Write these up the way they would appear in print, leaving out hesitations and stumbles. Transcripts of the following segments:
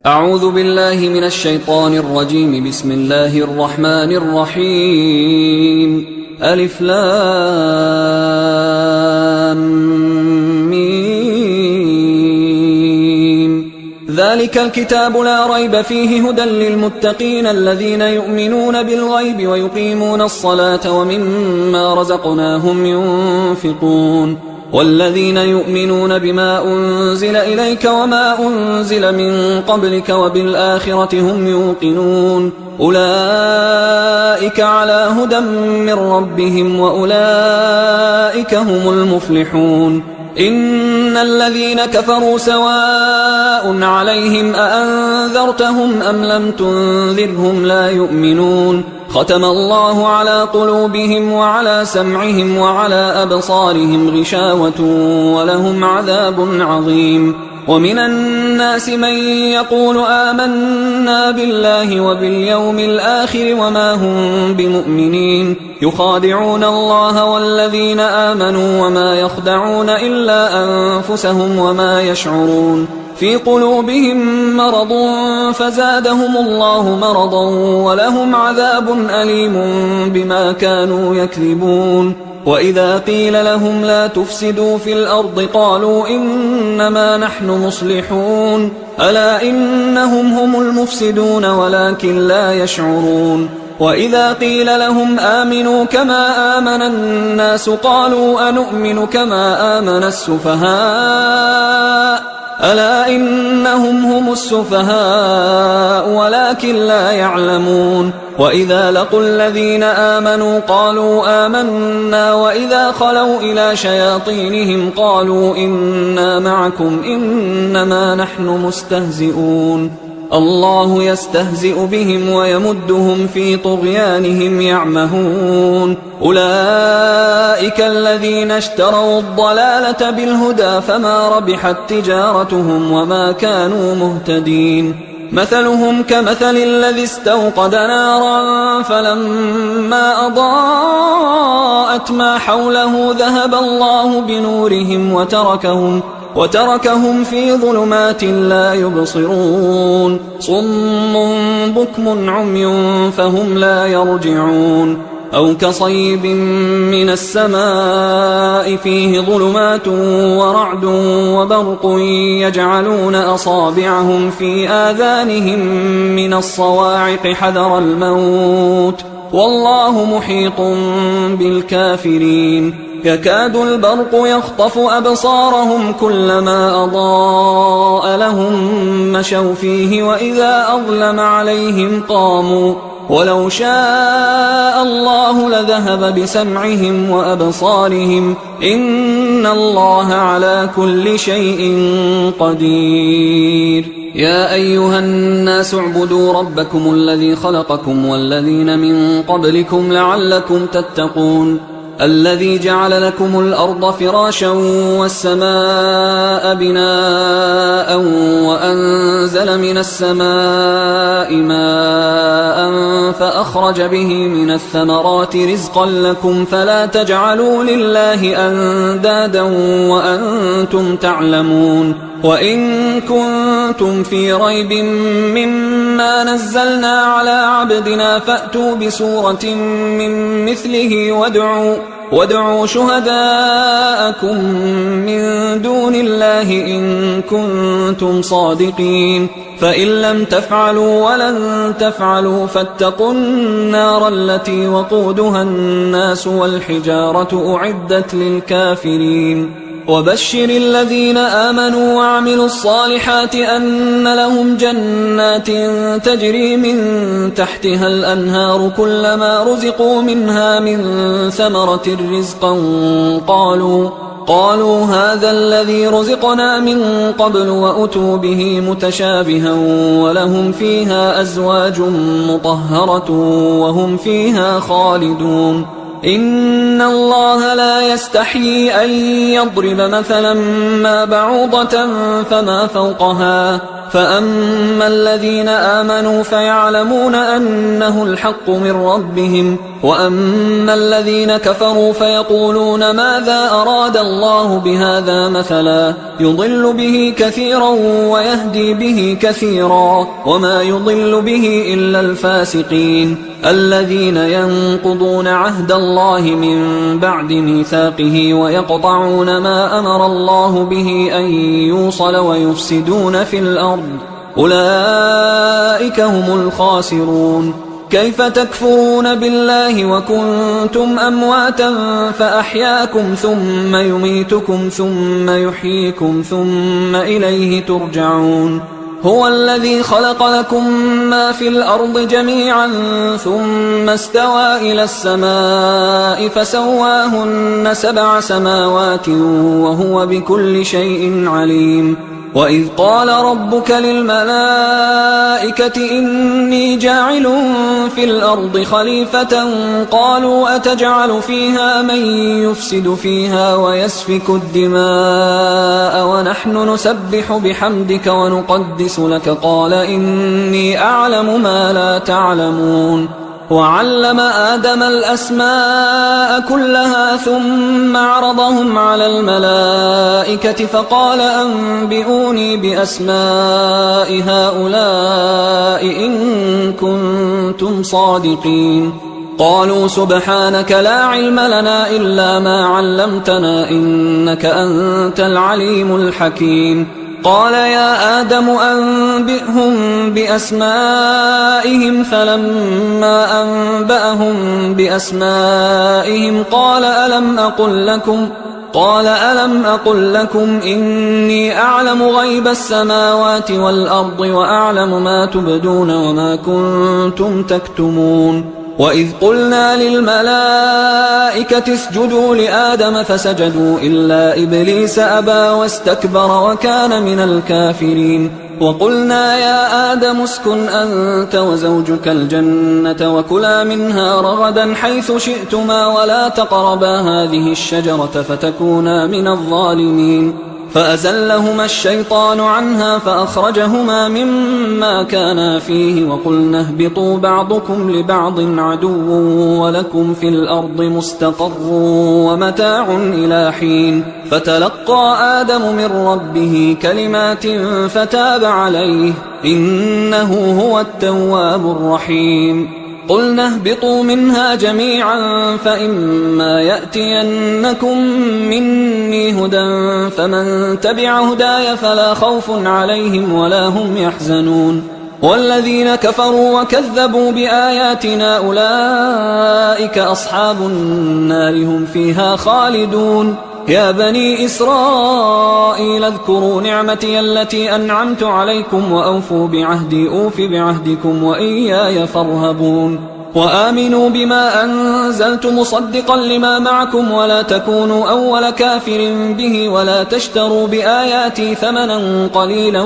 أعوذ بالله من الشيطان الرجيم. بسم الله الرحمن الرحيم. ألف لام ميم. ذلك الكتاب لا ريب فيه هدى للمتقين الذين يؤمنون بالغيب ويقيمون الصلاة ومما رزقناهم ينفقون والذين يؤمنون بما أنزل إليك وما أنزل من قبلك وبالآخرة هم يوقنون أولئك على هدى من ربهم وأولئك هم المفلحون. إن الذين كفروا سواء عليهم أأنذرتهم أم لم تنذرهم لا يؤمنون ختم الله على قلوبهم وعلى سمعهم وعلى أبصارهم غشاوة ولهم عذاب عظيم. ومن الناس من يقول آمنا بالله وباليوم الآخر وما هم بمؤمنين يخادعون الله والذين آمنوا وما يخدعون إلا أنفسهم وما يشعرون في قلوبهم مرض فزادهم الله مرضا ولهم عذاب أليم بما كانوا يكذبون. وإذا قيل لهم لا تفسدوا في الأرض قالوا إنما نحن مصلحون ألا إنهم هم المفسدون ولكن لا يشعرون. وإذا قيل لهم آمنوا كما آمن الناس قالوا أنؤمن كما آمن السفهاء ألا إنهم هم السفهاء ولكن لا يعلمون. وإذا لقوا الذين آمنوا قالوا آمنا وإذا خلوا إلى شياطينهم قالوا إنا معكم إنما نحن مستهزئون الله يستهزئ بهم ويمدهم في طغيانهم يعمهون. أولئك الذين اشتروا الضلالة بالهدى فما ربحت تجارتهم وما كانوا مهتدين. مثلهم كمثل الذي استوقد نارا فلما أضاءت ما حوله ذهب الله بنورهم وتركهم في ظلمات لا يبصرون صم بكم عمي فهم لا يرجعون. أو كصيب من السماء فيه ظلمات ورعد وبرق يجعلون أصابعهم في آذانهم من الصواعق حذر الموت والله محيط بالكافرين. يكاد البرق يخطف أبصارهم كلما أضاء لهم مشوا فيه وإذا أظلم عليهم قاموا ولو شاء الله لذهب بسمعهم وأبصارهم إن الله على كل شيء قدير. يا أيها الناس اعبدوا ربكم الذي خلقكم والذين من قبلكم لعلكم تتقون الذي جعل لكم الأرض فراشا والسماء بناء وأنزل من السماء ماء فأخرج به من الثمرات رزقا لكم فلا تجعلوا لله أندادا وأنتم تعلمون. وإن كنتم في ريب مما نزلنا على عبدنا فأتوا بسورة من مثله وادعوا شهداءكم من دون الله إن كنتم صادقين فإن لم تفعلوا ولن تفعلوا فاتقوا النار التي وقودها الناس والحجارة أعدت للكافرين. وبشر الذين آمنوا وعملوا الصالحات أن لهم جنات تجري من تحتها الأنهار كلما رزقوا منها من ثمرة رزقا قالوا هذا الذي رزقنا من قبل وأتوا به متشابها ولهم فيها أزواج مطهرة وهم فيها خالدون. إن الله لا يستحيي أن يضرب مثلا ما بعوضة فما فوقها فأما الذين آمنوا فيعلمون أنه الحق من ربهم وأما الذين كفروا فيقولون ماذا أراد الله بهذا مثلا يضل به كثيرا ويهدي به كثيرا وما يضل به إلا الفاسقين الذين ينقضون عهد الله من بعد ميثاقه ويقطعون ما أمر الله به أن يوصل ويفسدون في الأرض أولئك هم الخاسرون. كيف تكفرون بالله وكنتم أمواتا فأحياكم ثم يميتكم ثم يحييكم ثم إليه ترجعون. هو الذي خلق لكم ما في الأرض جميعا ثم استوى إلى السماء فسواهن 7 سماوات وهو بكل شيء عليم. وإذ قال ربك للملائكة إني جاعل في الأرض خليفة قالوا أتجعل فيها من يفسد فيها ويسفك الدماء ونحن نسبح بحمدك ونقدس لك قال إني أعلم ما لا تعلمون. وعلم آدم الأسماء كلها ثم عرضهم على الملائكة فقال أنبئوني بأسماء هؤلاء إن كنتم صادقين. قالوا سبحانك لا علم لنا إلا ما علمتنا إنك أنت العليم الحكيم. قال يا آدم أنبئهم بأسمائهم فلما أنبأهم بأسمائهم قال ألم أقل لكم إني أعلم غيب السماوات والأرض وأعلم ما تبدون وما كنتم تكتمون. وإذ قلنا للملائكة اسجدوا لآدم فسجدوا إلا إبليس أبى واستكبر وكان من الكافرين. وقلنا يا آدم اسكن أنت وزوجك الجنة وكلا منها رغدا حيث شئتما ولا تقربا هذه الشجرة فتكونا من الظالمين. فأزلهما الشيطان عنها فأخرجهما مما كانا فيه وقلنا اهبطوا بعضكم لبعض عدو ولكم في الأرض مستقر ومتاع إلى حين. فتلقى آدم من ربه كلمات فتاب عليه إنه هو التواب الرحيم. قلنا اهبطوا منها جميعا فإما يأتينكم مني هدى فمن تبع هداي فلا خوف عليهم ولا هم يحزنون. والذين كفروا وكذبوا بآياتنا أولئك أصحاب النار هم فيها خالدون. يا بني إسرائيل اذكروا نعمتي التي أنعمت عليكم وأوفوا بعهدي أوف بعهدكم وإياي فارهبون. وآمنوا بما أنزلت مصدقا لما معكم ولا تكونوا أول كافر به ولا تشتروا بآياتي ثمنا قليلا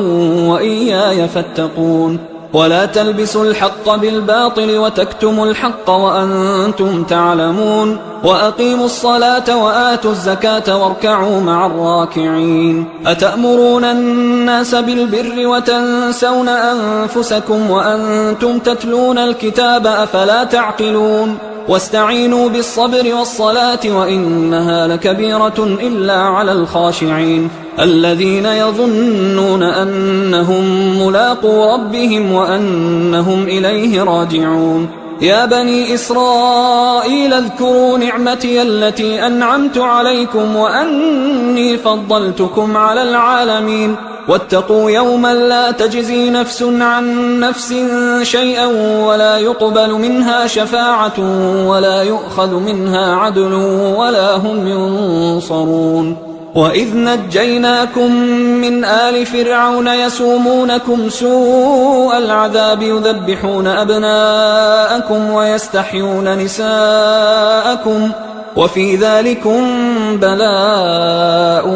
وإياي فاتقون. ولا تلبسوا الحق بالباطل وتكتموا الحق وأنتم تعلمون. وأقيموا الصلاة وآتوا الزكاة واركعوا مع الراكعين. أتأمرون الناس بالبر وتنسون أنفسكم وأنتم تتلون الكتاب أفلا تعقلون. واستعينوا بالصبر والصلاة وإنها لكبيرة إلا على الخاشعين الذين يظنون أنهم ملاقو ربهم وأنهم إليه راجعون. يا بني إسرائيل اذكروا نعمتي التي أنعمت عليكم وأني فضلتكم على العالمين. واتقوا يوما لا تجزي نفس عن نفس شيئا ولا يقبل منها شفاعة ولا يؤخذ منها عدل ولا هم ينصرون. وإذ نجيناكم من آل فرعون يسومونكم سوء العذاب يذبحون أبناءكم ويستحيون نساءكم وفي ذلكم بلاء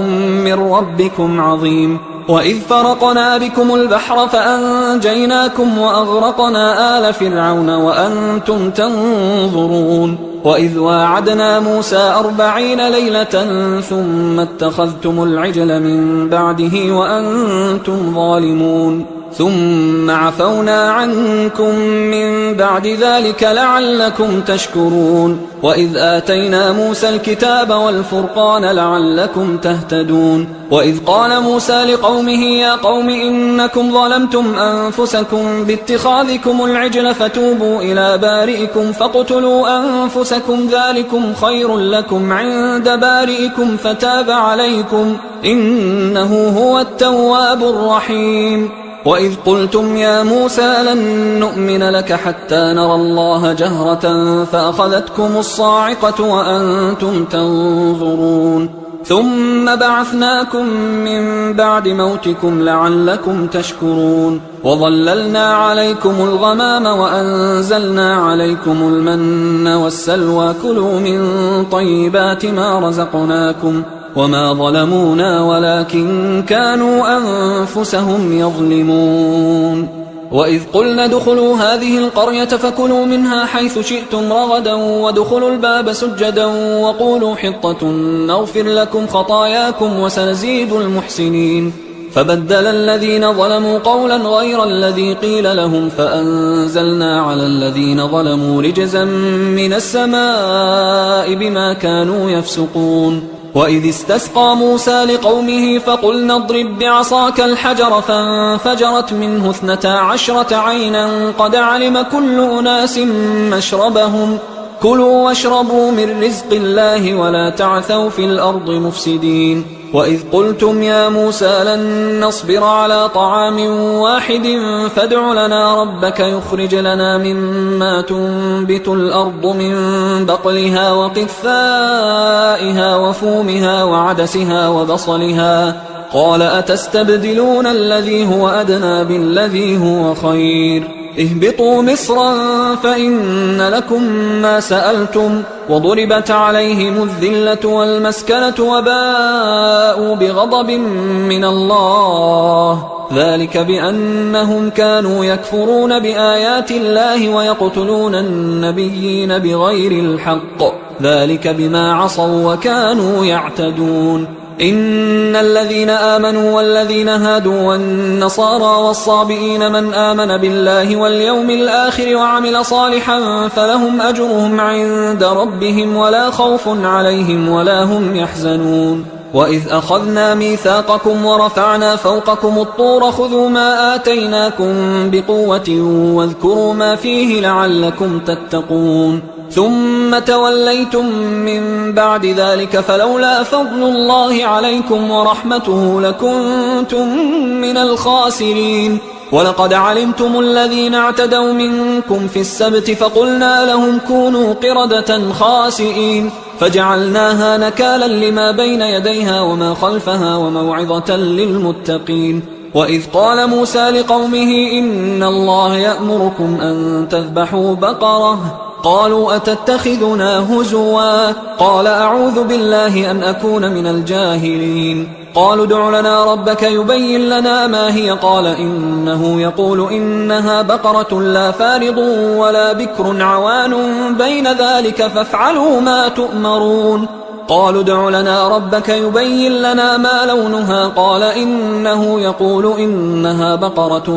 من ربكم عظيم. وإذ فرقنا بكم البحر فأنجيناكم وأغرقنا آل فرعون وأنتم تنظرون. وإذ واعدنا موسى 40 ليلة ثم اتخذتم العجل من بعده وأنتم ظالمون. ثم عفونا عنكم من بعد ذلك لعلكم تشكرون وإذ آتينا موسى الكتاب والفرقان لعلكم تهتدون وإذ قال موسى لقومه يا قوم إنكم ظلمتم أنفسكم باتخاذكم العجل فتوبوا إلى بارئكم فاقتلوا أنفسكم ذلكم خير لكم عند بارئكم فتاب عليكم إنه هو التواب الرحيم وإذ قلتم يا موسى لن نؤمن لك حتى نرى الله جهرة فأخذتكم الصاعقة وأنتم تنظرون ثم بعثناكم من بعد موتكم لعلكم تشكرون وظللنا عليكم الغمام وأنزلنا عليكم المن والسلوى كلوا من طيبات ما رزقناكم وما ظلمونا ولكن كانوا أنفسهم يظلمون وإذ قلنا ادخلوا هذه القرية فكلوا منها حيث شئتم رغدا وادخلوا الباب سجدا وقولوا حطة نغفر لكم خطاياكم وسنزيد المحسنين فبدل الذين ظلموا قولا غير الذي قيل لهم فأنزلنا على الذين ظلموا رجزا من السماء بما كانوا يفسقون وإذ استسقى موسى لقومه فقلنا اضرب بعصاك الحجر فانفجرت منه 12 عينا قد علم كل أناس مشربهم كلوا واشربوا من رزق الله ولا تعثوا في الأرض مفسدين وإذ قلتم يا موسى لن نصبر على طعام واحد فادع لنا ربك يخرج لنا مما تنبت الأرض من بقلها وقثائها وفومها وعدسها وبصلها قال أتستبدلون الذي هو أدنى بالذي هو خير اهبطوا مصرا فإن لكم ما سألتم وضربت عليهم الذلة والمسكنة وباءوا بغضب من الله ذلك بأنهم كانوا يكفرون بآيات الله ويقتلون النبيين بغير الحق ذلك بما عصوا وكانوا يعتدون إن الذين آمنوا والذين هادوا والنصارى والصابئين من آمن بالله واليوم الآخر وعمل صالحا فلهم أجرهم عند ربهم ولا خوف عليهم ولا هم يحزنون وإذ أخذنا ميثاقكم ورفعنا فوقكم الطور خذوا ما آتيناكم بقوة واذكروا ما فيه لعلكم تتقون ثم توليتم من بعد ذلك فلولا فضل الله عليكم ورحمته لكنتم من الخاسرين ولقد علمتم الذين اعتدوا منكم في السبت فقلنا لهم كونوا قردة خاسئين فجعلناها نكالا لما بين يديها وما خلفها وموعظة للمتقين وإذ قال موسى لقومه إن الله يأمركم أن تذبحوا بقرة قالوا أتتخذنا هزوا قال أعوذ بالله أن أكون من الجاهلين قالوا ادع لنا ربك يبين لنا ما هي قال إنه يقول إنها بقرة لا فارض ولا بكر عوان بين ذلك فافعلوا ما تؤمرون قالوا ادع لنا ربك يبين لنا ما لونها قال إنه يقول إنها بقرة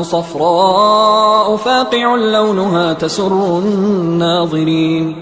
صفراء فاقع لونها تسر الناظرين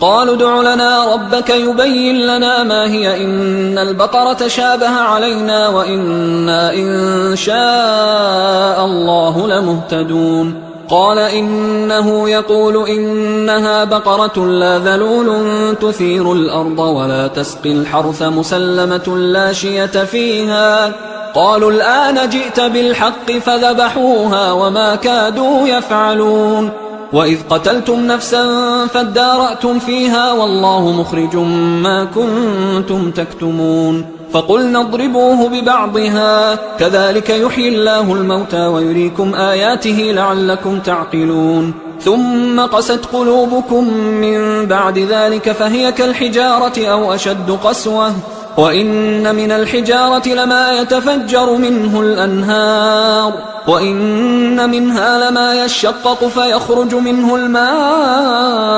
قالوا ادع لنا ربك يبين لنا ما هي إن البقرة شابه علينا وإنا إن شاء الله لمهتدون قال إنه يقول إنها بقرة لا ذلول تثير الأرض ولا تسقي الحرث مسلمة لا شية فيها قالوا الآن جئت بالحق فذبحوها وما كادوا يفعلون وإذ قتلتم نفسا فادارأتم فيها والله مخرج ما كنتم تكتمون فقلنا اضربوه ببعضها كذلك يحيي الله الموتى ويريكم آياته لعلكم تعقلون ثم قست قلوبكم من بعد ذلك فهي كالحجارة أو أشد قسوة وإن من الحجارة لما يتفجر منه الأنهار وإن منها لما يشقق فيخرج منه الماء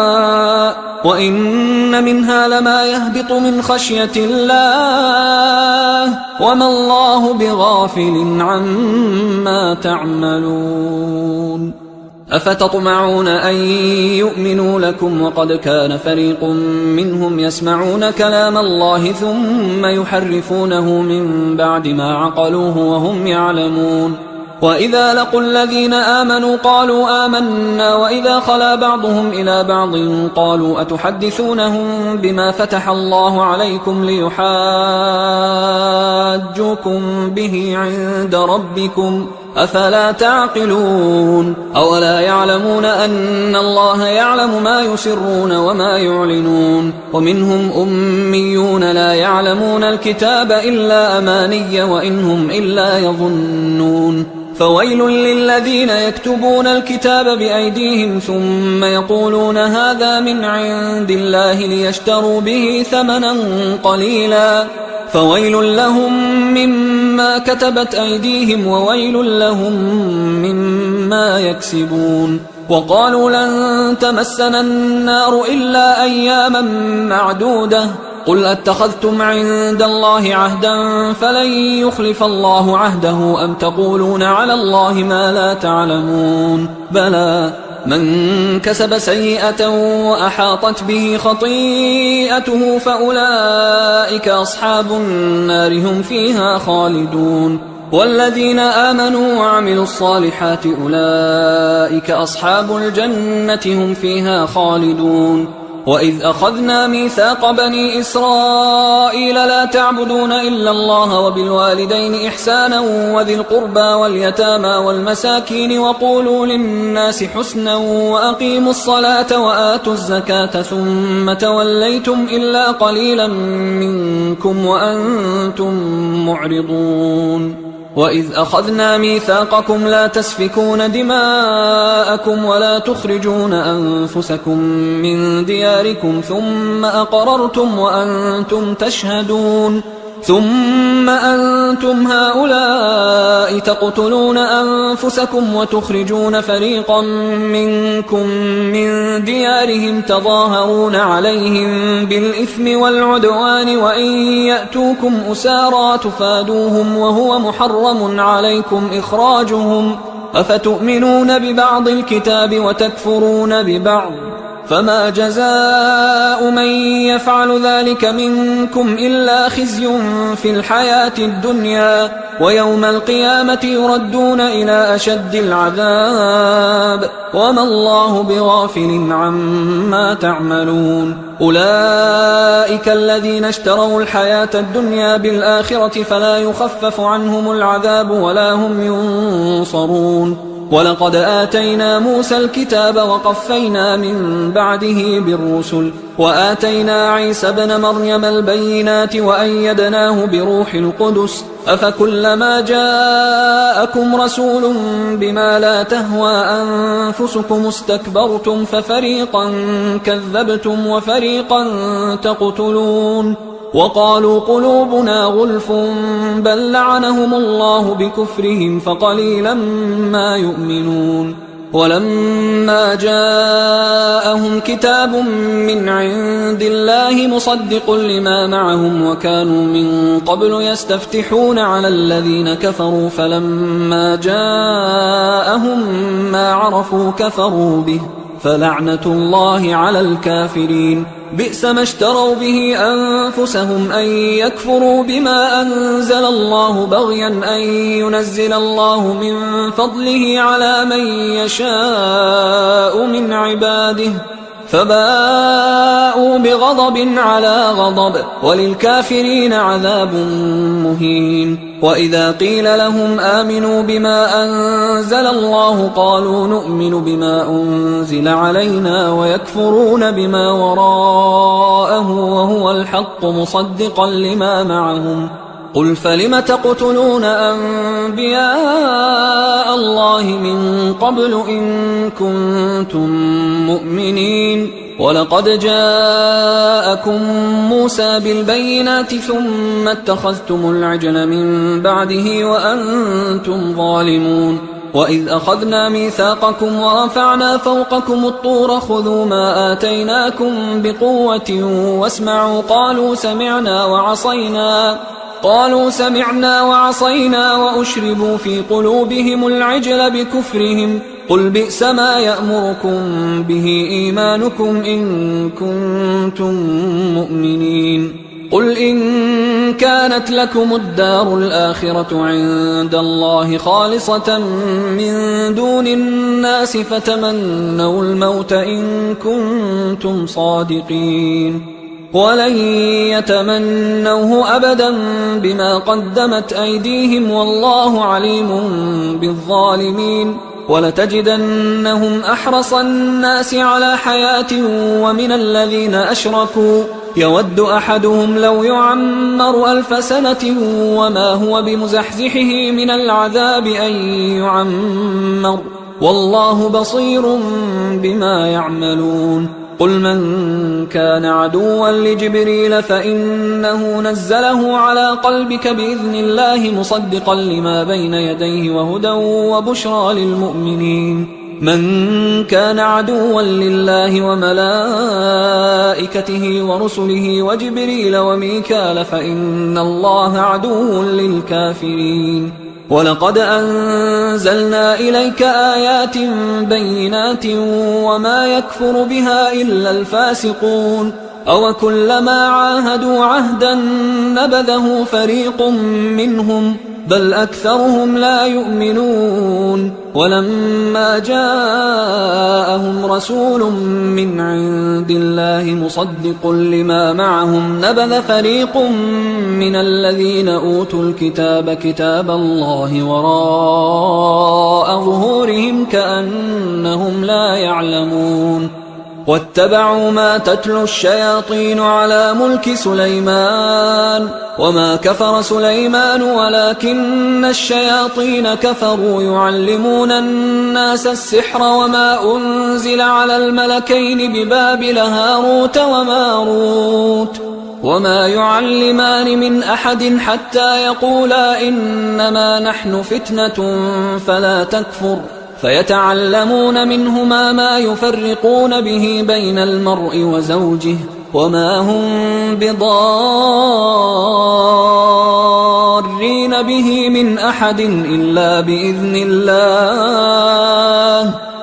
وإن منها لما يهبط من خشية الله وما الله بغافل عما تعملون أفتطمعون أن يؤمنوا لكم وقد كان فريق منهم يسمعون كلام الله ثم يحرفونه من بعد ما عقلوه وهم يعلمون وإذا لقوا الذين آمنوا قالوا آمنا وإذا خلا بعضهم إلى بعض قالوا أتحدثونهم بما فتح الله عليكم ليحاجوكم به عند ربكم أفلا تعقلون أولا يعلمون أن الله يعلم ما يسرون وما يعلنون ومنهم أميون لا يعلمون الكتاب إلا أماني وإنهم إلا يظنون فويل للذين يكتبون الكتاب بأيديهم ثم يقولون هذا من عند الله ليشتروا به ثمنا قليلا فويل لهم مما كتبت أيديهم وويل لهم مما يكسبون وقالوا لن تمسنا النار إلا أياما معدودة قل أتخذتم عند الله عهدا فلن يخلف الله عهده أم تقولون على الله ما لا تعلمون بلى من كسب سيئة وأحاطت به خطيئته فأولئك أصحاب النار هم فيها خالدون والذين آمنوا وعملوا الصالحات أولئك أصحاب الجنة هم فيها خالدون وإذ أخذنا ميثاق بني إسرائيل لا تعبدون إلا الله وبالوالدين إحسانا وذي القربى واليتامى والمساكين وقولوا للناس حسنا وأقيموا الصلاة وآتوا الزكاة ثم توليتم إلا قليلا منكم وأنتم معرضون وإذ أخذنا ميثاقكم لا تسفكون دماءكم ولا تخرجون أنفسكم من دياركم ثم أقررتم وأنتم تشهدون ثم أنتم هؤلاء تقتلون أنفسكم وتخرجون فريقا منكم من ديارهم تظاهرون عليهم بالإثم والعدوان وإن يأتوكم أسارى تفادوهم وهو محرم عليكم إخراجهم أفتؤمنون ببعض الكتاب وتكفرون ببعض فما جزاء من يفعل ذلك منكم إلا خزي في الحياة الدنيا ويوم القيامة يردون إلى أشد العذاب وما الله بغافل عما تعملون أولئك الذين اشتروا الحياة الدنيا بالآخرة فلا يخفف عنهم العذاب ولا هم ينصرون ولقد آتينا موسى الكتاب وقفينا من بعده بالرسل وآتينا عيسى ابن مريم البينات وأيدناه بروح القدس أفكلما جاءكم رسول بما لا تهوى أنفسكم استكبرتم ففريقا كذبتم وفريقا تقتلون وقالوا قلوبنا غلف بل لعنهم الله بكفرهم فقليلا ما يؤمنون ولما جاءهم كتاب من عند الله مصدق لما معهم وكانوا من قبل يستفتحون على الذين كفروا فلما جاءهم ما عرفوا كفروا به فلعنة الله على الكافرين بئس ما اشتروا به أنفسهم أن يكفروا بما أنزل الله بغيا أن ينزل الله من فضله على من يشاء من عباده فباءوا بغضب على غضب وللكافرين عذاب مهين وإذا قيل لهم آمنوا بما أنزل الله قالوا نؤمن بما أنزل علينا ويكفرون بما وراءه وهو الحق مصدقا لما معهم قل فلم تقتلون أنبياء الله من قبل إن كنتم مؤمنين ولقد جاءكم موسى بالبينات ثم اتخذتم العجل من بعده وأنتم ظالمون وإذ أخذنا ميثاقكم ورفعنا فوقكم الطور خذوا ما آتيناكم بقوة واسمعوا قالوا سمعنا وعصينا وأشربوا في قلوبهم العجل بكفرهم قل بئس ما يأمركم به إيمانكم إن كنتم مؤمنين قل إن كانت لكم الدار الآخرة عند الله خالصة من دون الناس فتمنوا الموت إن كنتم صادقين ولن يتمنوه أبدا بما قدمت أيديهم والله عليم بالظالمين ولتجدنهم أحرص الناس على حياة ومن الذين أشركوا يود أحدهم لو يعمر 1000 سنة وما هو بمزحزحه من العذاب أن يعمر والله بصير بما يعملون قل من كان عدوا لجبريل فإنه نزله على قلبك بإذن الله مصدقا لما بين يديه وهدى وبشرى للمؤمنين من كان عدوا لله وملائكته ورسله وجبريل وميكال فإن الله عدو للكافرين ولقد أنزلنا إليك آيات بينات وما يكفر بها إلا الفاسقون أوكلما عاهدوا عهدا نبذه فريق منهم بل أكثرهم لا يؤمنون ولما جاءهم رسول من عند الله مصدق لما معهم نبذ فريق من الذين أوتوا الكتاب كتاب الله وراء ظهورهم كأنهم لا يعلمون واتبعوا ما تتلو الشياطين على ملك سليمان وما كفر سليمان ولكن الشياطين كفروا يعلمون الناس السحر وما أنزل على الملكين ببابل هاروت وماروت وما يعلمان من أحد حتى يقولا إنما نحن فتنة فلا تكفر فيتعلمون منهما ما يفرقون به بين المرء وزوجه وما هم بضارين به من أحد إلا بإذن الله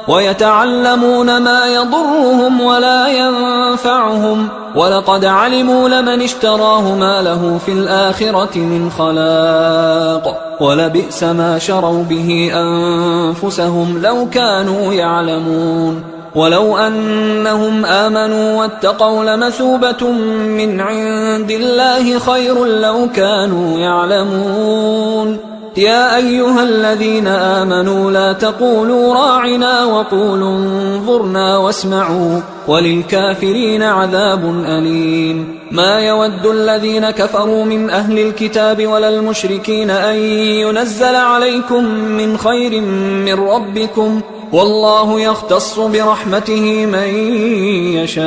ويتعلمون ما يضرهم ولا ينفعهم ولقد علموا لمن اشتراه ما له في الآخرة من خلاق ولبئس ما شروا به أنفسهم لو كانوا يعلمون ولو أنهم آمنوا واتقوا لمثوبة من عند الله خير لو كانوا يعلمون يا أيها الذين آمنوا لا تقولوا راعنا وقولوا انظرنا واسمعوا وللكافرين عذاب أليم ما يود الذين كفروا من أهل الكتاب ولا المشركين أن ينزل عليكم من خير من ربكم والله يختص برحمته من يشاء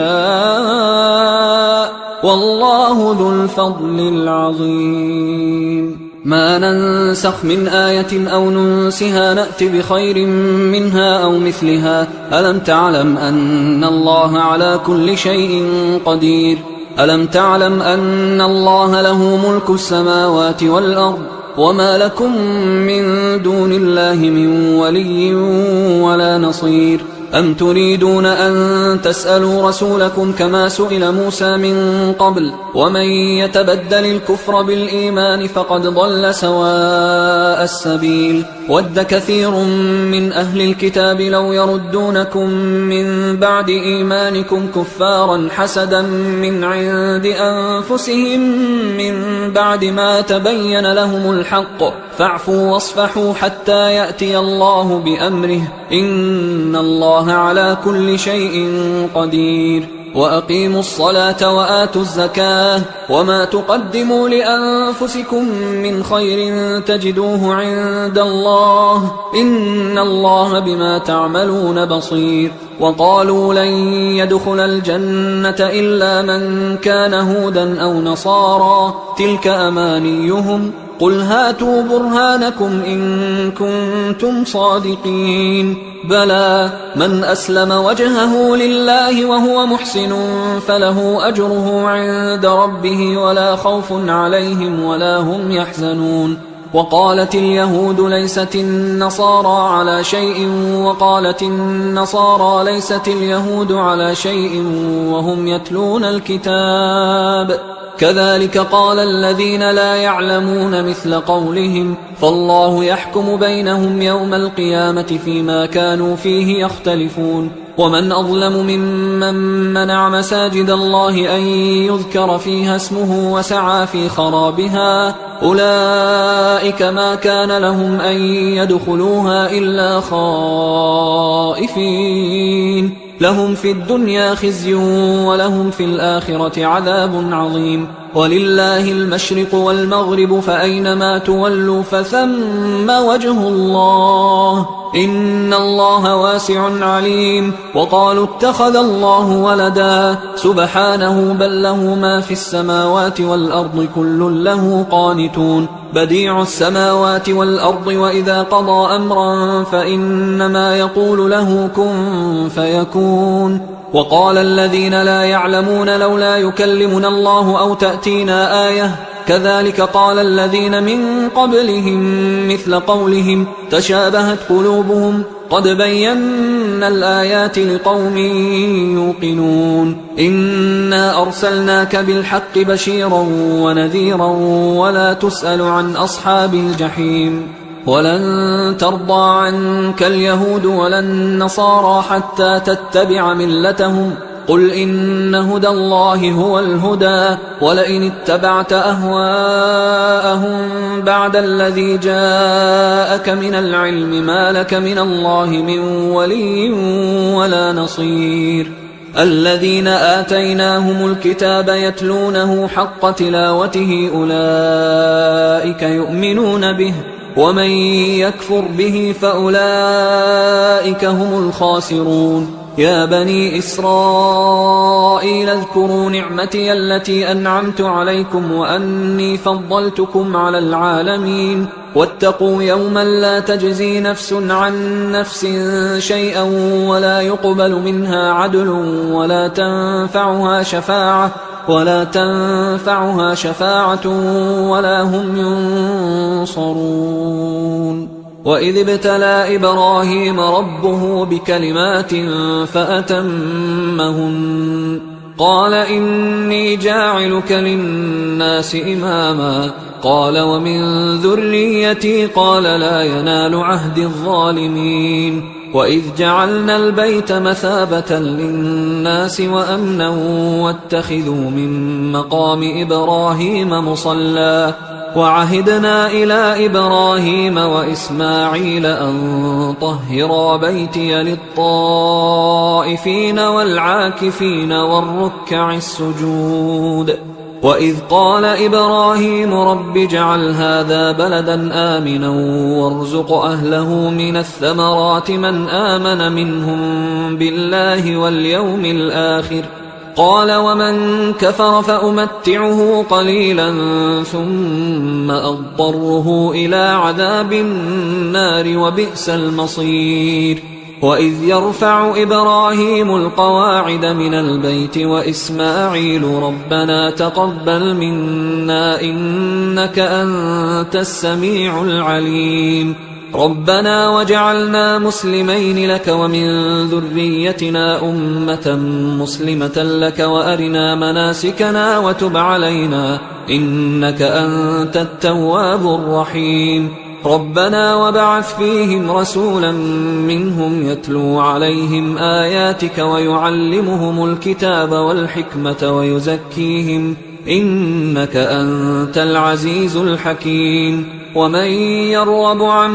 والله ذو الفضل العظيم ما ننسخ من آية أو ننسها نأت بخير منها أو مثلها ألم تعلم أن الله على كل شيء قدير ألم تعلم أن الله له ملك السماوات والأرض وما لكم من دون الله من ولي ولا نصير أم تريدون أن تسألوا رسولكم كما سئل موسى من قبل ومن يتبدل الكفر بالإيمان فقد ضل سواء السبيل ود كثير من أهل الكتاب لو يردونكم من بعد إيمانكم كفارا حسدا من عند أنفسهم من بعد ما تبين لهم الحق فاعفوا واصفحوا حتى يأتي الله بأمره إن الله على كل شيء قدير وأقيموا الصلاة وآتوا الزكاة وما تقدموا لأنفسكم من خير تجدوه عند الله إن الله بما تعملون بصير. وقالوا لن يدخل الجنة إلا من كان هودا أو نصارى تلك أمانيهم قل هاتوا برهانكم إن كنتم صادقين بلى من أسلم وجهه لله وهو محسن فله أجره عند ربه ولا خوف عليهم ولا هم يحزنون. وقالت اليهود ليست النصارى على شيء وقالت النصارى ليست اليهود على شيء وهم يتلون الكتاب كذلك قال الذين لا يعلمون مثل قولهم فالله يحكم بينهم يوم القيامة فيما كانوا فيه يختلفون. ومن أظلم ممن منع مساجد الله أن يذكر فيها اسمه وسعى في خرابها أولئك ما كان لهم أن يدخلوها إلا خائفين لهم في الدنيا خزي ولهم في الآخرة عذاب عظيم. ولله المشرق والمغرب فأينما تولوا فثم وجه الله إن الله واسع عليم. وقالوا اتخذ الله ولدا سبحانه بل له ما في السماوات والأرض كل له قانتون بديع السماوات والأرض وإذا قضى أمرا فإنما يقول له كن فيكون. وقال الذين لا يعلمون لولا يكلمنا الله أو تأتينا آية كذلك قال الذين من قبلهم مثل قولهم تشابهت قلوبهم قد بينا الآيات لقوم يوقنون. إنا أرسلناك بالحق بشيرا ونذيرا ولا تسأل عن أصحاب الجحيم. ولن ترضى عنك اليهود ولا النصارى حتى تتبع ملتهم قل إن هدى الله هو الهدى ولئن اتبعت أهواءهم بعد الذي جاءك من العلم ما لك من الله من ولي ولا نصير. الذين آتيناهم الكتاب يتلونه حق تلاوته أولئك يؤمنون به ومن يكفر به فأولئك هم الخاسرون. يا بني إسرائيل اذكروا نعمتي التي أنعمت عليكم وأني فضلتكم على العالمين واتقوا يوما لا تجزي نفس عن نفس شيئا ولا يقبل منها عدل ولا تنفعها شفاعة ولا هم ينصرون. وإذ ابتلى إبراهيم ربه بكلمات فأتمهن قال إني جاعلك للناس إماما قال ومن ذريتي قال لا ينال عهد الظالمين. وإذ جعلنا البيت مثابة للناس وأمنا واتخذوا من مقام إبراهيم مصلى وعهدنا إلى إبراهيم وإسماعيل أن طهرا بيتي للطائفين والعاكفين والركع السجود. وإذ قال إبراهيم رب اجعل هذا بلدا آمنا وارزق أهله من الثمرات من آمن منهم بالله واليوم الآخر قال ومن كفر فأمتعه قليلا ثم أضطره إلى عذاب النار وبئس المصير. وإذ يرفع إبراهيم القواعد من البيت وإسماعيل ربنا تقبل منا إنك أنت السميع العليم ربنا وجعلنا مسلمين لك ومن ذريتنا أمة مسلمة لك وأرنا مناسكنا وتب علينا إنك أنت التواب الرحيم ربنا وبعث فيهم رسولا منهم يتلو عليهم آياتك ويعلمهم الكتاب والحكمة ويزكيهم إنك أنت العزيز الحكيم. ومن يرغب عن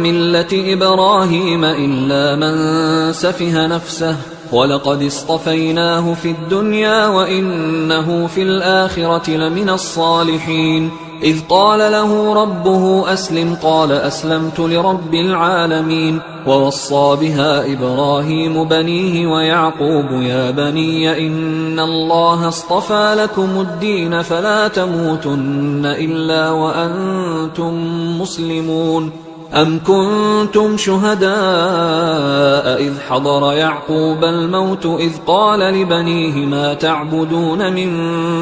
ملة إبراهيم إلا من سفه نفسه ولقد اصطفيناه في الدنيا وإنه في الآخرة لمن الصالحين. إذ قال له ربه أسلم قال أسلمت لرب العالمين. ووصى بها إبراهيم بنيه ويعقوب يا بني إن الله اصطفى لكم الدين فلا تموتن إلا وأنتم مسلمون. أم كنتم شهداء إذ حضر يعقوب الموت إذ قال لبنيه ما تعبدون من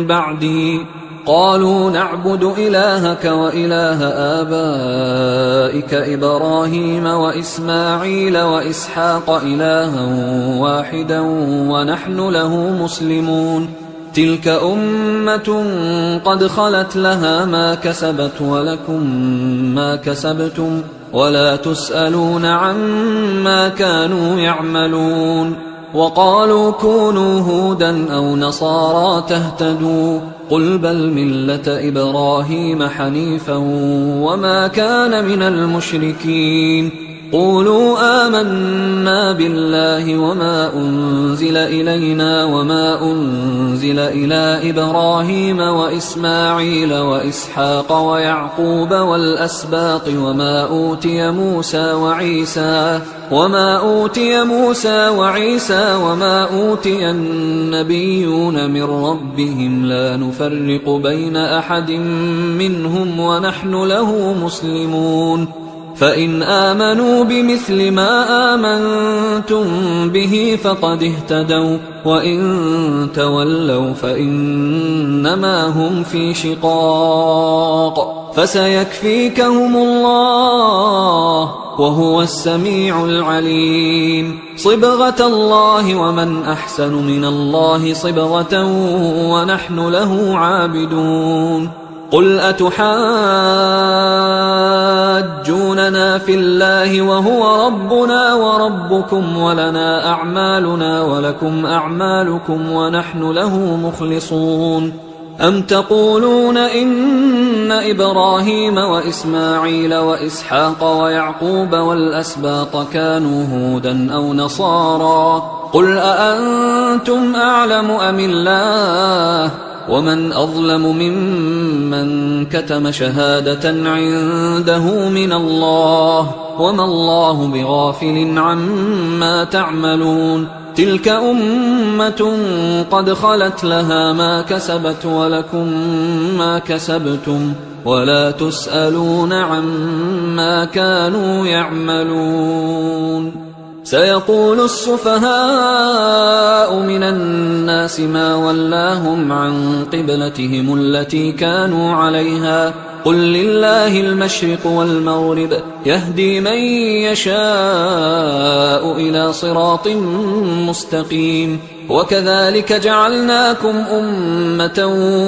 بعدي قالوا نعبد إلهك وإله آبائك إبراهيم وإسماعيل وإسحاق إلها واحدا ونحن له مسلمون. تلك أمة قد خلت لها ما كسبت ولكم ما كسبتم ولا تسألون عما كانوا يعملون. وقالوا كونوا هودا أو نصارى تهتدوا قل بل ملة إبراهيم حنيفا وما كان من المشركين. قولوا آمنا بالله وما أنزل إلينا وما أنزل إلى إبراهيم وإسماعيل وإسحاق ويعقوب والأسباط وما أوتي موسى وعيسى وما أوتي النبيون من ربهم لا نفرق بين أحد منهم ونحن له مسلمون. فإن آمنوا بمثل ما آمنتم به فقد اهتدوا وإن تولوا فإنما هم في شقاق فسيكفيكهم الله وهو السميع العليم. صبغة الله ومن أحسن من الله صبغة ونحن له عابدون. قل أتحاجوننا في الله وهو ربنا وربكم ولنا أعمالنا ولكم أعمالكم ونحن له مخلصون. أم تقولون إن إبراهيم وإسماعيل وإسحاق ويعقوب والأسباط كانوا هودا أو نصارى قل أأنتم أعلم أم الله ومن أظلم ممن كتم شهادة عنده من الله وما الله بغافل عما تعملون. تلك أمة قد خلت لها ما كسبت ولكم ما كسبتم ولا تسألون عما كانوا يعملون. سيقول السفهاء من الناس ما ولاهم عن قبلتهم التي كانوا عليها قل لله المشرق والمغرب يهدي من يشاء إلى صراط مستقيم. وكذلك جعلناكم أمة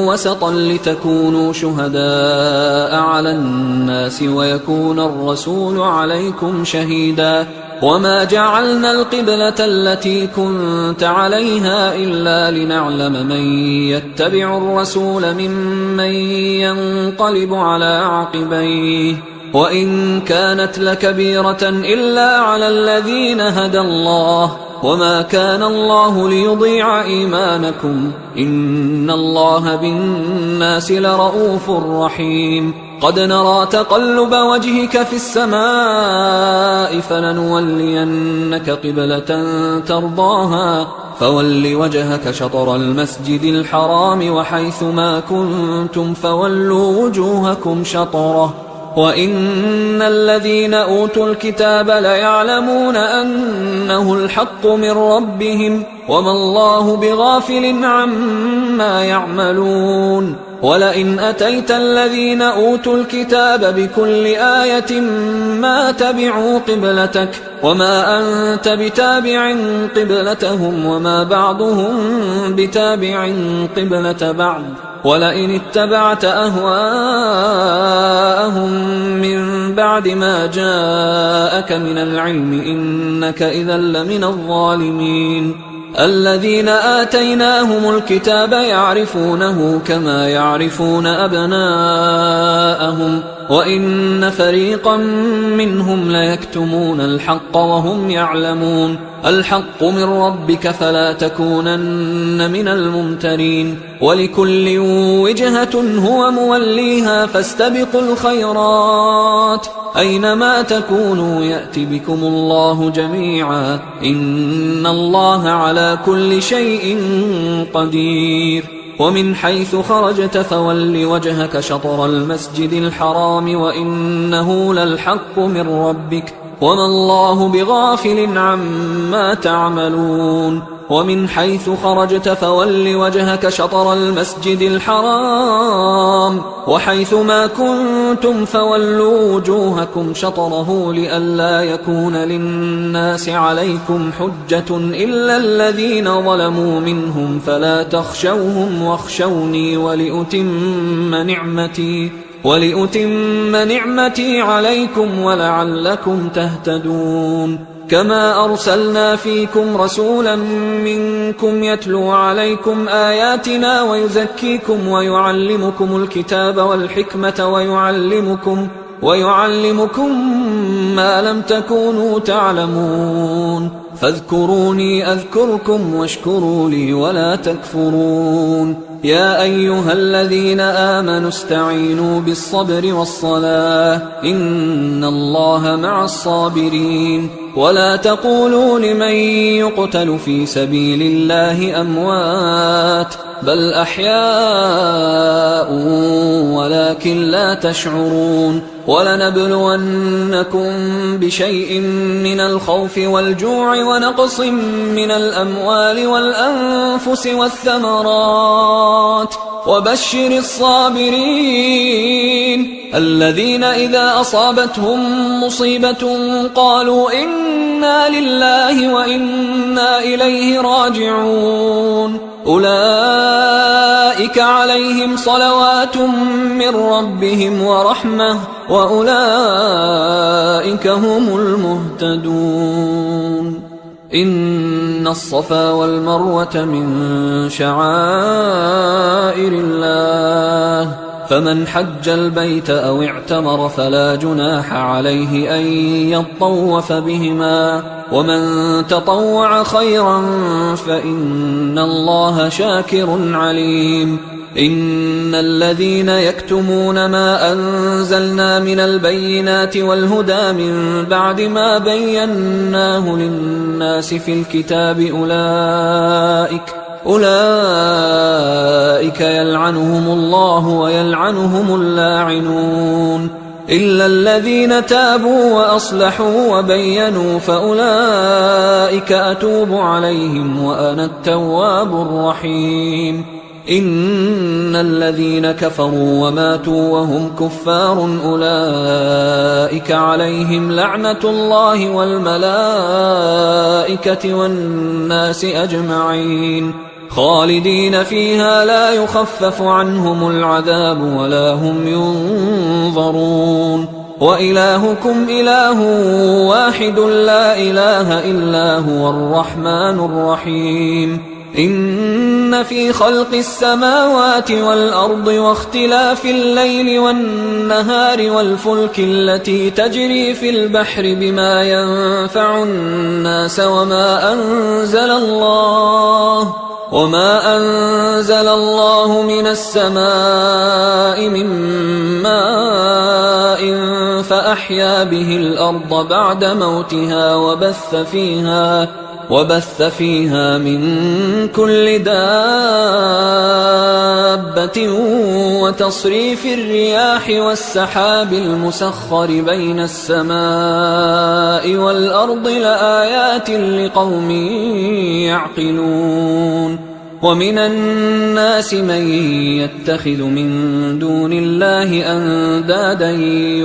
وسطا لتكونوا شهداء على الناس ويكون الرسول عليكم شهيدا. وما جعلنا القبلة التي كنت عليها إلا لنعلم من يتبع الرسول ممن ينقلب على عقبيه وإن كانت لكبيرة إلا على الذين هدى الله وما كان الله ليضيع إيمانكم إن الله بالناس لرؤوف رحيم. قد نرى تقلب وجهك في السماء فلنولينك قبلة ترضاها فول وجهك شطر المسجد الحرام وحيث ما كنتم فولوا وجوهكم شطره وإن الذين أوتوا الكتاب ليعلمون أنه الحق من ربهم وما الله بغافل عما يعملون. ولئن أتيت الذين أوتوا الكتاب بكل آية ما تبعوا قبلتك وما أنت بتابع قبلتهم وما بعضهم بتابع قبلة بعض ولئن اتبعت أهواءهم من بعد ما جاءك من العلم إنك إذا لمن الظالمين. الذين آتيناهم الكتاب يعرفونه كما يعرفون أبناءهم وإن فريقا منهم ليكتمون الحق وهم يعلمون الحق من ربك فلا تكونن من الممترين ولكل وجهة هو موليها فاستبقوا الخيرات أينما تكونوا يأت بكم الله جميعا إن الله على كل شيء قدير ومن حيث خرجت فول وجهك شطر المسجد الحرام وإنه للحق من ربك وما الله بغافل عما تعملون ومن حيث خرجت فول وجهك شطر المسجد الحرام وحيث ما كنتم فولوا وجوهكم شطره لئلا يكون للناس عليكم حجة إلا الذين ظلموا منهم فلا تخشوهم واخشوني ولأتم نعمتي عليكم ولعلكم تهتدون كما أرسلنا فيكم رسولا منكم يتلو عليكم آياتنا ويزكيكم ويعلمكم الكتاب والحكمة ويعلمكم ما لم تكونوا تعلمون فاذكروني أذكركم واشكروا لي ولا تكفرون يا أيها الذين آمنوا استعينوا بالصبر والصلاة إن الله مع الصابرين ولا تقولوا لمن يقتل في سبيل الله أموات بل أحياء ولكن لا تشعرون ولنبلونكم بشيء من الخوف والجوع ونقص من الأموال والأنفس والثمرات وبشر الصابرين الذين إذا أصابتهم مصيبة قالوا إنا لله وإنا إليه راجعون أولئك عليهم صلوات من ربهم ورحمة وأولئك هم المهتدون إن الصفا والمروة من شعائر الله فمن حج البيت أو اعتمر فلا جناح عليه أن يطوف بهما ومن تطوع خيرا فإن الله شاكر عليم إن الذين يكتمون ما أنزلنا من البينات والهدى من بعد ما بيناه للناس في الكتاب أولئك يلعنهم الله ويلعنهم اللاعنون إلا الذين تابوا وأصلحوا وبينوا فأولئك أتوب عليهم وأنا التواب الرحيم إن الذين كفروا وماتوا وهم كفار أولئك عليهم لعنة الله والملائكة والناس أجمعين خالدين فيها لا يخفف عنهم العذاب ولا هم ينظرون وإلهكم إله واحد لا إله إلا هو الرحمن الرحيم إن في خلق السماوات والأرض واختلاف الليل والنهار والفلك التي تجري في البحر بما ينفع الناس وما أنزل الله من السماء من ماء فأحيا به الأرض بعد موتها وبث فيها من كل دابة وتصريف الرياح والسحاب المسخر بين السماء والأرض لآيات لقوم يعقلون ومن الناس من يتخذ من دون الله أندادا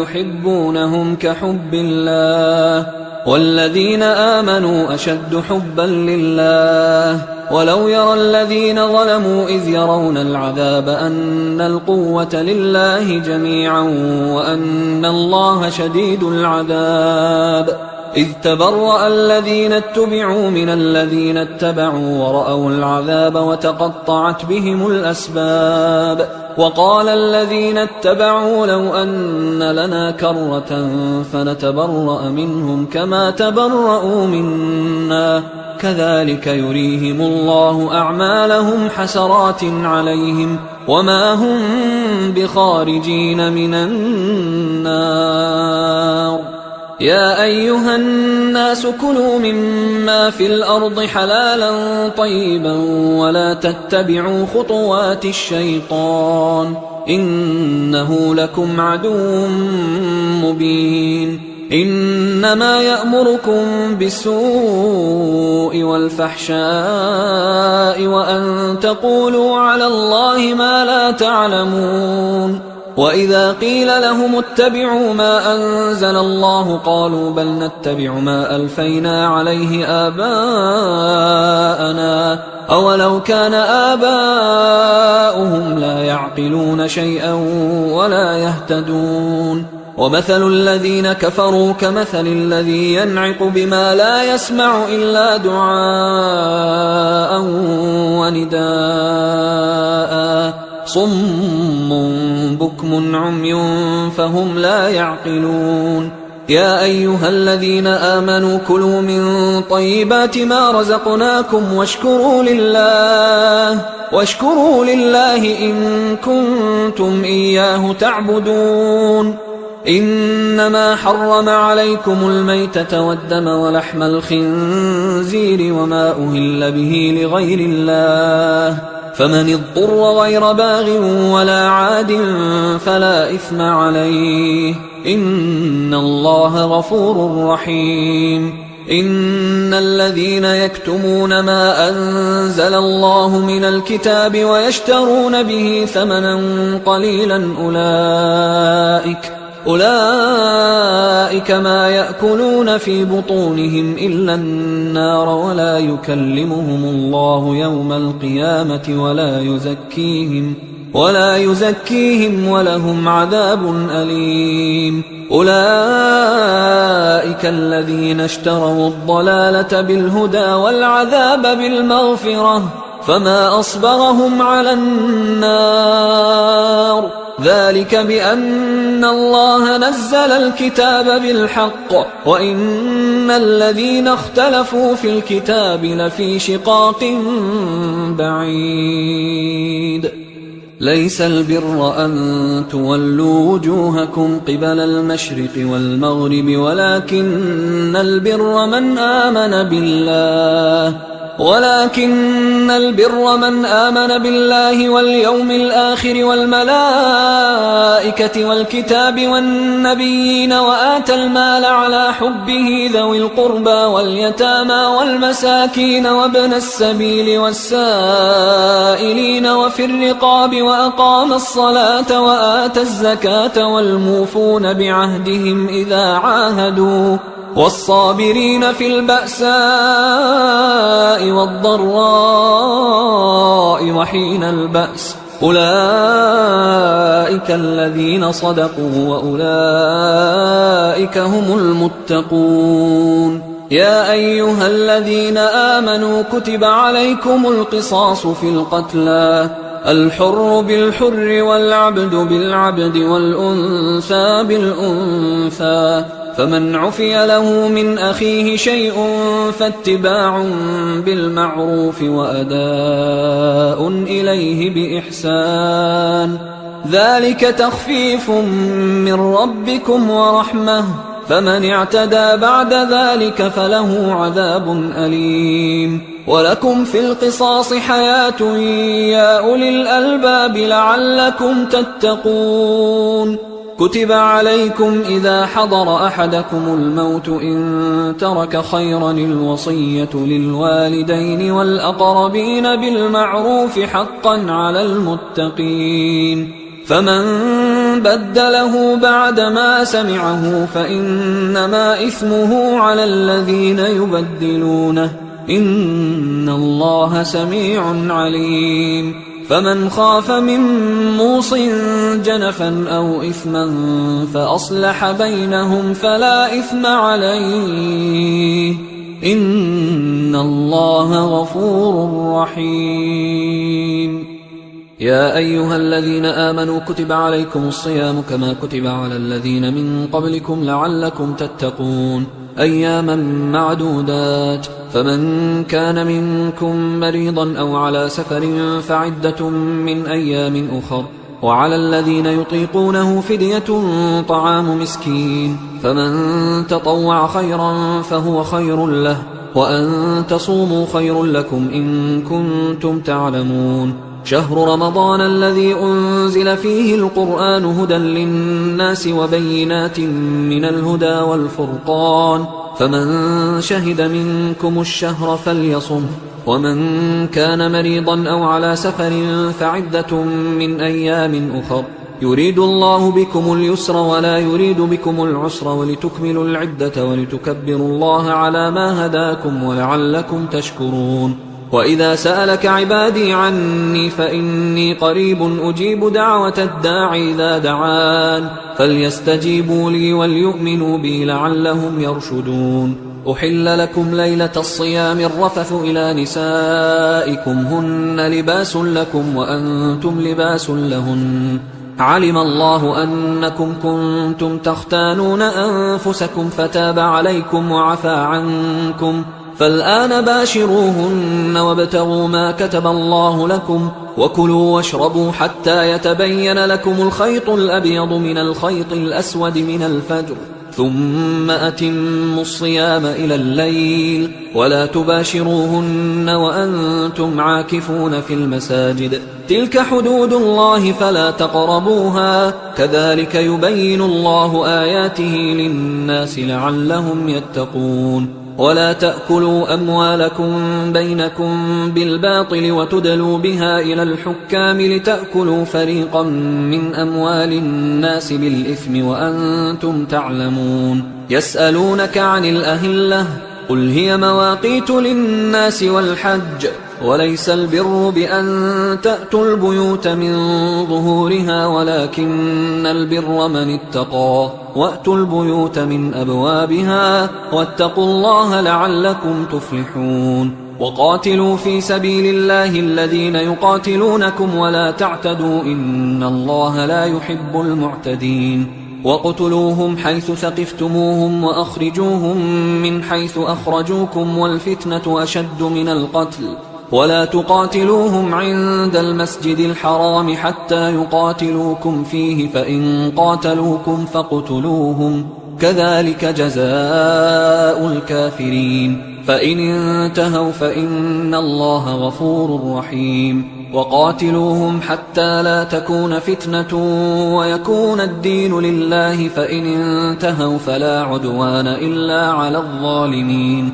يحبونهم كحب الله والذين آمنوا أشد حبا لله ولو يرى الذين ظلموا إذ يرون العذاب أن القوة لله جميعا وأن الله شديد العذاب إذ تبرأ الذين اتبعوا من الذين اتبعوا ورأوا العذاب وتقطعت بهم الأسباب وقال الذين اتبعوا لو أن لنا كرة فنتبرأ منهم كما تبرأوا منا كذلك يريهم الله أعمالهم حسرات عليهم وما هم بخارجين من النار يا أيها الناس كلوا مما في الأرض حلالا طيبا ولا تتبعوا خطوات الشيطان إنه لكم عدو مبين إنما يأمركم بالسوء والفحشاء وأن تقولوا على الله ما لا تعلمون وإذا قيل لهم اتبعوا ما أنزل الله قالوا بل نتبع ما ألفينا عليه آباءنا أولو كان آباؤهم لا يعقلون شيئا ولا يهتدون ومثل الذين كفروا كمثل الذي ينعق بما لا يسمع إلا دعاء ونداء صم بكم عمي فهم لا يعقلون يا أيها الذين آمنوا كلوا من طيبات ما رزقناكم واشكروا لله إن كنتم إياه تعبدون إنما حرم عليكم الميتة والدم ولحم الخنزير وما أهل به لغير الله فمن اضطر غير باغ ولا عاد فلا إثم عليه إن الله غفور رحيم إن الذين يكتمون ما أنزل الله من الكتاب ويشترون به ثمنا قليلا أولئك ما يأكلون في بطونهم إلا النار ولا يكلمهم الله يوم القيامة ولا يزكيهم ولهم عذاب أليم أولئك الذين اشتروا الضلالة بالهدى والعذاب بالمغفرة فما أصبرهم على النار ذلك بأن الله نزل الكتاب بالحق وإن الذين اختلفوا في الكتاب لفي شقاق بعيد ليس البر أن تولوا وجوهكم قبل المشرق والمغرب ولكن البر من آمن بالله واليوم الآخر والملائكة والكتاب والنبيين وآتى المال على حبه ذوي القربى واليتامى والمساكين وابن السبيل والسائلين وفي الرقاب وأقام الصلاة وآتى الزكاة والموفون بعهدهم إذا عاهدوا والصابرين في البأساء والضراء وحين البأس أولئك الذين صدقوا وأولئك هم المتقون يا أيها الذين آمنوا كتب عليكم القصاص في القتلى الحر بالحر والعبد بالعبد والأنثى بالأنثى فمن عفي له من أخيه شيء فاتباع بالمعروف وأداء إليه بإحسان ذلك تخفيف من ربكم ورحمة فمن اعتدى بعد ذلك فله عذاب أليم ولكم في القصاص حياة يا أولي الألباب لعلكم تتقون كتب عليكم إذا حضر أحدكم الموت إن ترك خيرا الوصية للوالدين والأقربين بالمعروف حقا على المتقين فمن بدله بعدما سمعه فإنما إثمه على الذين يبدلونه إن الله سميع عليم فمن خاف من موص جنفا أو إثما فأصلح بينهم فلا إثم عليه إن الله غفور رحيم. يا أيها الذين آمنوا كتب عليكم الصيام كما كتب على الذين من قبلكم لعلكم تتقون أياما معدودات، فمن كان منكم مريضا أو على سفر فعدة من أيام أخر، وعلى الذين يطيقونه فدية طعام مسكين، فمن تطوع خيرا فهو خير له، وأن تصوموا خير لكم إن كنتم تعلمون. شهر رمضان الذي أنزل فيه القرآن هدى للناس وبينات من الهدى والفرقان، فمن شهد منكم الشهر فليصمه، ومن كان مريضا أو على سفر فعدة من أيام أخر، يريد الله بكم اليسر ولا يريد بكم العسر ولتكملوا العدة ولتكبروا الله على ما هداكم ولعلكم تشكرون. وإذا سألك عبادي عني فإني قريب أجيب دعوة الداعي إذا دعان، فليستجيبوا لي وليؤمنوا بي لعلهم يرشدون. أحل لكم ليلة الصيام الرفث إلى نسائكم هن لباس لكم وأنتم لباس لهن، علم الله أنكم كنتم تختانون أنفسكم فتاب عليكم وعفى عنكم، فالآن باشروهن وابتغوا ما كتب الله لكم، وكلوا واشربوا حتى يتبين لكم الخيط الأبيض من الخيط الأسود من الفجر، ثم أتموا الصيام إلى الليل، ولا تباشروهن وأنتم عاكفون في المساجد، تلك حدود الله فلا تقربوها، كذلك يبين الله آياته للناس لعلهم يتقون. ولا تأكلوا أموالكم بينكم بالباطل وتدلوا بها إلى الحكام لتأكلوا فريقا من أموال الناس بالإثم وأنتم تعلمون. يسألونك عن الأهلة قل هي مواقيت للناس والحج، وليس البر بأن تأتوا البيوت من ظهورها ولكن البر من اتقى، وأتوا البيوت من أبوابها واتقوا الله لعلكم تفلحون. وقاتلوا في سبيل الله الذين يقاتلونكم ولا تعتدوا إن الله لا يحب المعتدين. وقتلوهم حيث ثقفتموهم وأخرجوهم من حيث أخرجوكم والفتنة أشد من القتل، ولا تقاتلوهم عند المسجد الحرام حتى يقاتلوكم فيه، فإن قاتلوكم فاقتلوهم، كذلك جزاء الكافرين، فإن انتهوا فإن الله غفور رحيم. وقاتلوهم حتى لا تكون فتنة ويكون الدين لله، فإن انتهوا فلا عدوان إلا على الظالمين.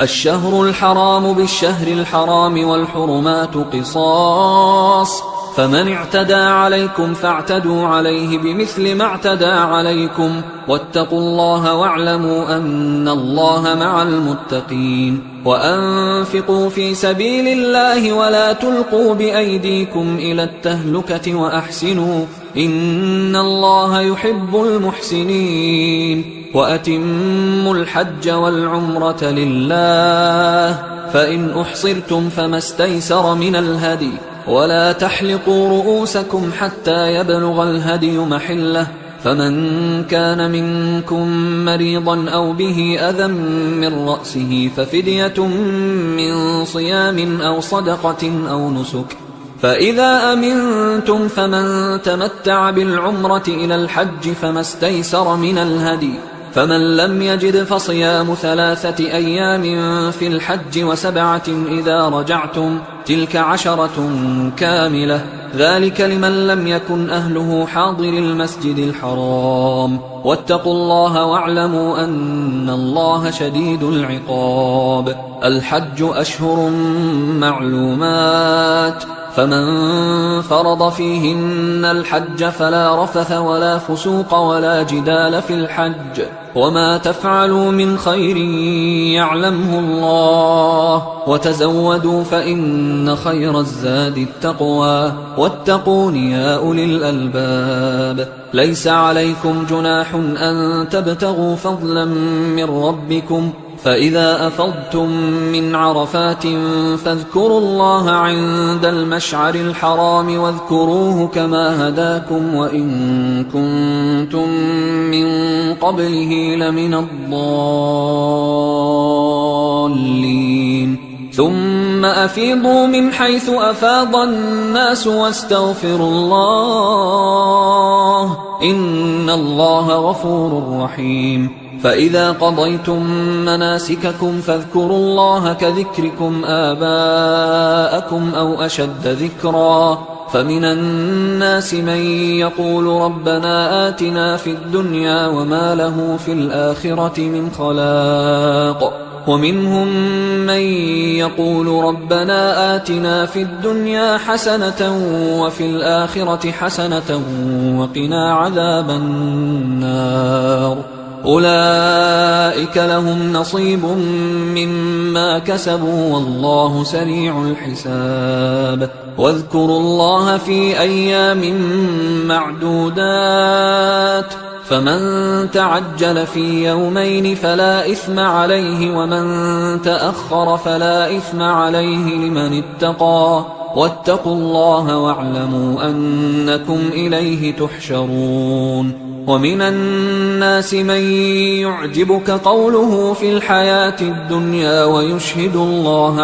الشهر الحرام بالشهر الحرام والحرمات قصاص، فمن اعتدى عليكم فاعتدوا عليه بمثل ما اعتدى عليكم، واتقوا الله واعلموا أن الله مع المتقين. وأنفقوا في سبيل الله ولا تلقوا بأيديكم إلى التهلكة وأحسنوا إن الله يحب المحسنين. وأتموا الحج والعمرة لله، فإن أحصرتم فما استيسر من الهدي، ولا تحلقوا رؤوسكم حتى يبلغ الهدي محله، فمن كان منكم مريضا أو به أذى من رأسه ففدية من صيام أو صدقة أو نسك، فإذا أمنتم فمن تمتع بالعمرة إلى الحج فما استيسر من الهدي، فمن لم يجد فصيام 3 أيام في الحج و7 إذا رجعتم، تلك 10 كاملة، ذلك لمن لم يكن أهله حاضر المسجد الحرام. واتقوا الله واعلموا أن الله شديد العقاب. الحج أشهر معلومات، فمن فرض فيهن الحج فلا رفث ولا فسوق ولا جدال في الحج وما تفعلوا من خير يعلمه الله وتزودوا فإن خير الزاد التقوى واتقون يا أولي الألباب ليس عليكم جناح أن تبتغوا فضلا من ربكم فإذا أفضتم من عرفات فاذكروا الله عند المشعر الحرام واذكروه كما هداكم وإن كنتم من قبله لمن الضالين ثم أفيضوا من حيث أفاض الناس واستغفروا الله إن الله غفور رحيم فإذا قضيتم مناسككم فاذكروا الله كذكركم آباءكم أو أشد ذكرا فمن الناس من يقول ربنا آتنا في الدنيا وما له في الآخرة من خلاق ومنهم من يقول ربنا آتنا في الدنيا حسنة وفي الآخرة حسنة وقنا عذاب النار أولئك لهم نصيب مما كسبوا والله سريع الحساب واذكروا الله في أيام معدودات فمن تعجل في يومين فلا إثم عليه ومن تأخر فلا إثم عليه لمن اتقى واتقوا الله واعلموا أنكم إليه تحشرون ومن الناس من يعجبك قوله في الحياة الدنيا ويشهد الله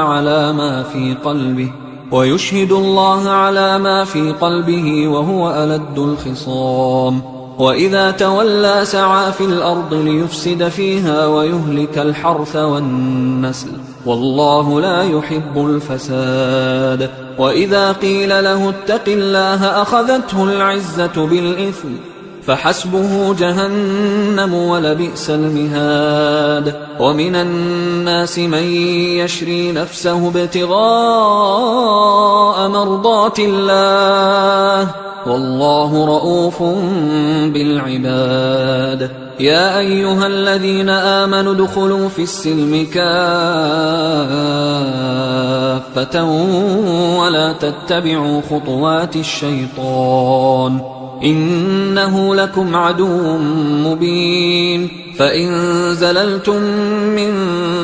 على ما في قلبه وهو ألد الخصام وإذا تولى سعى في الأرض ليفسد فيها ويهلك الحرث والنسل والله لا يحب الفساد وإذا قيل له اتق الله أخذته العزة بالإثم فحسبه جهنم ولبئس المهاد ومن الناس من يشري نفسه ابتغاء مرضات الله والله رؤوف بالعباد يا أيها الذين آمنوا ادخلوا في السلم كافة ولا تتبعوا خطوات الشيطان إنه لكم عدو مبين فإن زللتم من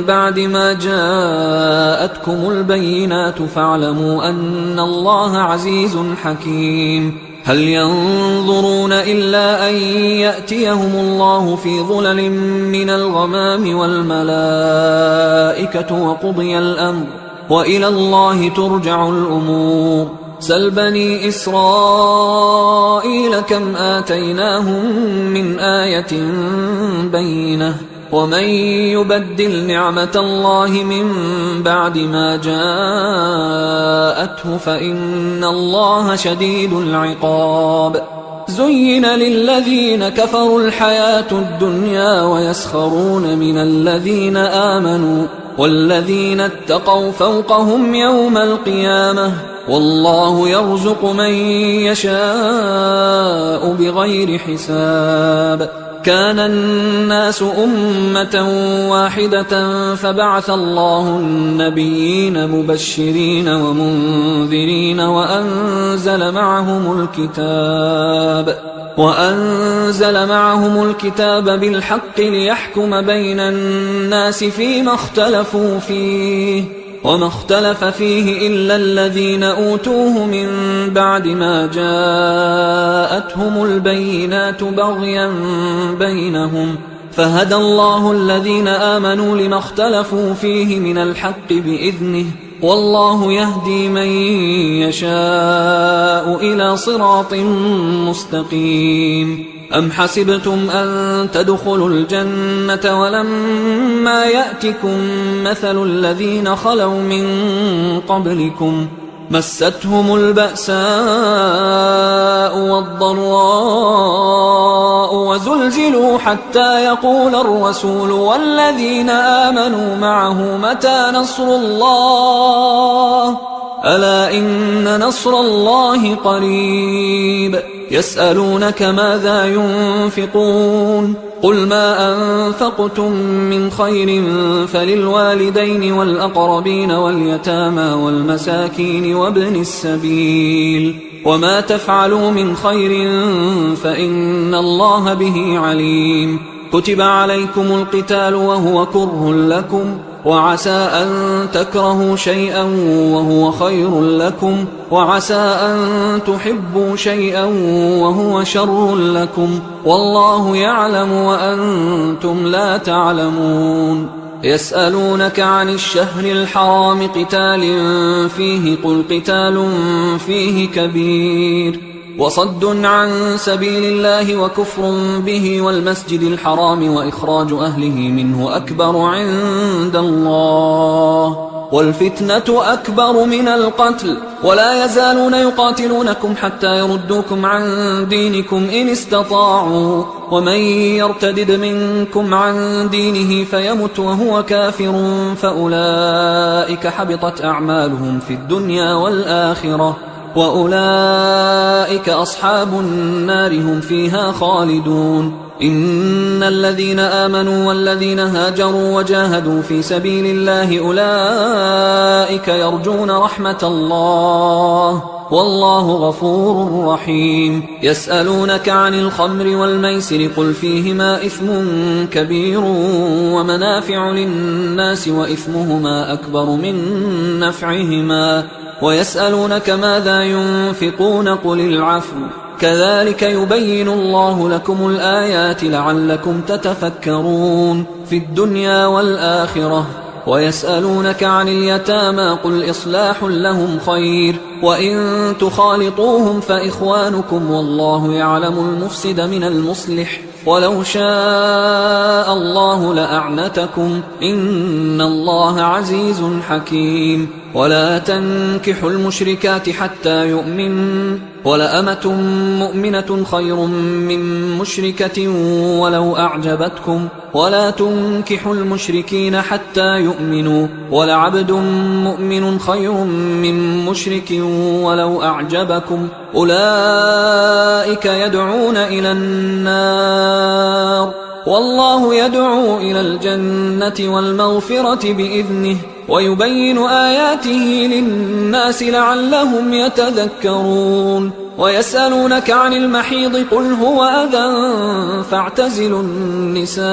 بعد ما جاءتكم البينات فاعلموا أن الله عزيز حكيم هل ينظرون إلا أن يأتيهم الله في ظلل من الغمام والملائكة وقضي الأمر وإلى الله ترجع الأمور سل بني إسرائيل كم آتيناهم من آية بينة ومن يبدل نعمة الله من بعد ما جاءته فإن الله شديد العقاب زين للذين كفروا الحياة الدنيا ويسخرون من الذين آمنوا والذين اتقوا فوقهم يوم القيامة والله يرزق من يشاء بغير حساب كان الناس أمة واحدة فبعث الله النبيين مبشرين ومنذرين وأنزل معهم الكتاب بالحق ليحكم بين الناس فيما اختلفوا فيه وما اختلف فيه إلا الذين أوتوه من بعد ما جاءتهم البينات بغيا بينهم فهدى الله الذين آمنوا لما اختلفوا فيه من الحق بإذنه والله يهدي من يشاء إلى صراط مستقيم أم حسبتم أن تدخلوا الجنة ولما يأتكم مثل الذين خلوا من قبلكم مستهم البأساء والضراء وزلزلوا حتى يقول الرسول والذين آمنوا معه متى نصر الله ألا إن نصر الله قريب يسألونك ماذا ينفقون قل ما أنفقتم من خير فللوالدين والأقربين واليتامى والمساكين وابن السبيل وما تفعلوا من خير فإن الله به عليم كتب عليكم القتال وهو كره لكم وعسى أن تكرهوا شيئا وهو خير لكم وعسى أن تحبوا شيئا وهو شر لكم والله يعلم وأنتم لا تعلمون يسألونك عن الشهر الحرام قتال فيه قل قتال فيه كبير وصد عن سبيل الله وكفر به والمسجد الحرام وإخراج أهله منه أكبر عند الله والفتنة أكبر من القتل ولا يزالون يقاتلونكم حتى يردوكم عن دينكم إن استطاعوا ومن يرتدد منكم عن دينه فيمت وهو كافر فأولئك حبطت أعمالهم في الدنيا والآخرة وأولئك أصحاب النار هم فيها خالدون إن الذين آمنوا والذين هاجروا وجاهدوا في سبيل الله أولئك يرجون رحمة الله والله غفور رحيم يسألونك عن الخمر والميسر قل فيهما إثم كبير ومنافع للناس وإثمهما أكبر من نفعهما ويسألونك ماذا ينفقون قل العفو كذلك يبين الله لكم الآيات لعلكم تتفكرون في الدنيا والآخرة ويسألونك عن اليتامى قل إصلاح لهم خير وإن تخالطوهم فإخوانكم والله يعلم المفسد من المصلح ولو شاء الله لأعنتكم إن الله عزيز حكيم ولا تنكحوا المشركات حتى يؤمنوا ولأمة مؤمنة خير من مشركة ولو أعجبتكم ولا تنكحوا المشركين حتى يؤمنوا ولعبد مؤمن خير من مشرك ولو أعجبكم أولئك يدعون إلى النار والله يدعو إلى الجنة والمغفرة بإذنه ويبين آياته للناس لعلهم يتذكرون ويسألونك عن المحيض قل هو أذى فاعتزلوا النساء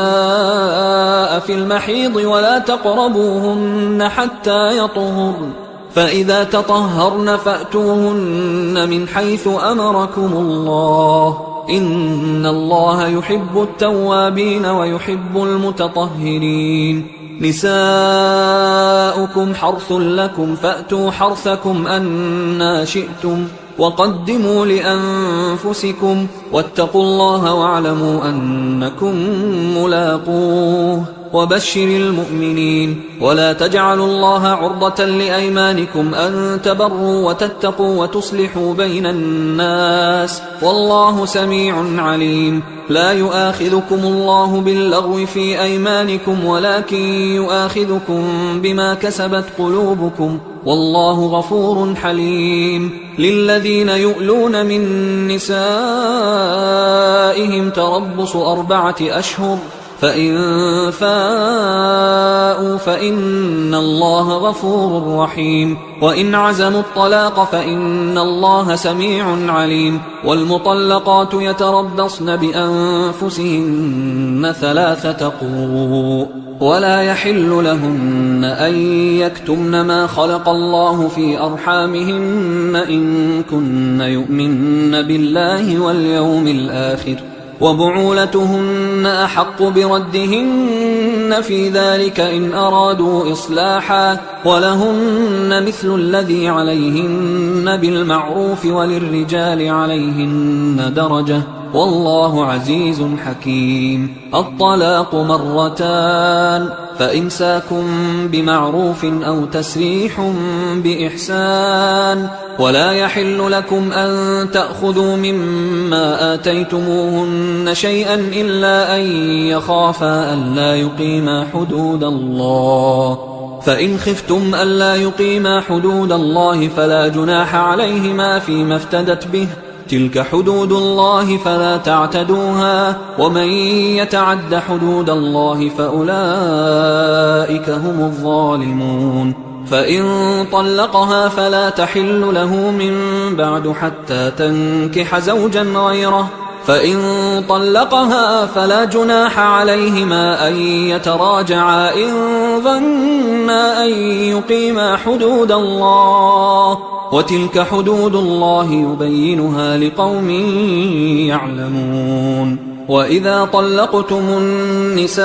في المحيض ولا تقربوهن حتى يطهرن فإذا تطهرن فأتوهن من حيث أمركم الله إن الله يحب التوابين ويحب المتطهرين نساؤكم حرث لكم فأتوا حرثكم أنى شئتم وقدموا لأنفسكم واتقوا الله واعلموا أنكم ملاقوه وبشر المؤمنين ولا تجعلوا الله عرضة لأيمانكم أن تبروا وتتقوا وتصلحوا بين الناس والله سميع عليم لا يؤاخذكم الله باللغو في أيمانكم ولكن يؤاخذكم بما كسبت قلوبكم والله غفور حليم للذين يؤلون من نسائهم تربص 4 أشهر فإن فاءوا فإن الله غفور رحيم وإن عزموا الطلاق فإن الله سميع عليم والمطلقات يتربصن بأنفسهن 3 قروء ولا يحل لهن أن يكتمن ما خلق الله في أرحامهن إن كن يؤمن بالله واليوم الآخر وبعولتهن أحق بردهن في ذلك إن أرادوا إصلاحا ولهن مثل الذي عليهن بالمعروف وللرجال عليهن درجة والله عزيز حكيم الطلاق 2 فإمساك بمعروف أو تسريح بإحسان ولا يحل لكم أن تأخذوا مما آتيتموهن شيئا إلا أن يخافا ألا يقيما حدود الله فإن خفتم ألا يقيما حدود الله فلا جناح عليهما فيما افتدت به، تلك حدود الله فلا تعتدوها، ومن يتعد حدود الله فأولئك هم الظالمون. فإن طلقها فلا تحل له من بعد حتى تنكح زوجا غيره، فإن طلقها فلا جناح عليهما أن يتراجعا إن ظنا أن يقيما حدود الله، وتلك حدود الله يبينها لقوم يعلمون. وإذا طلقتم النساء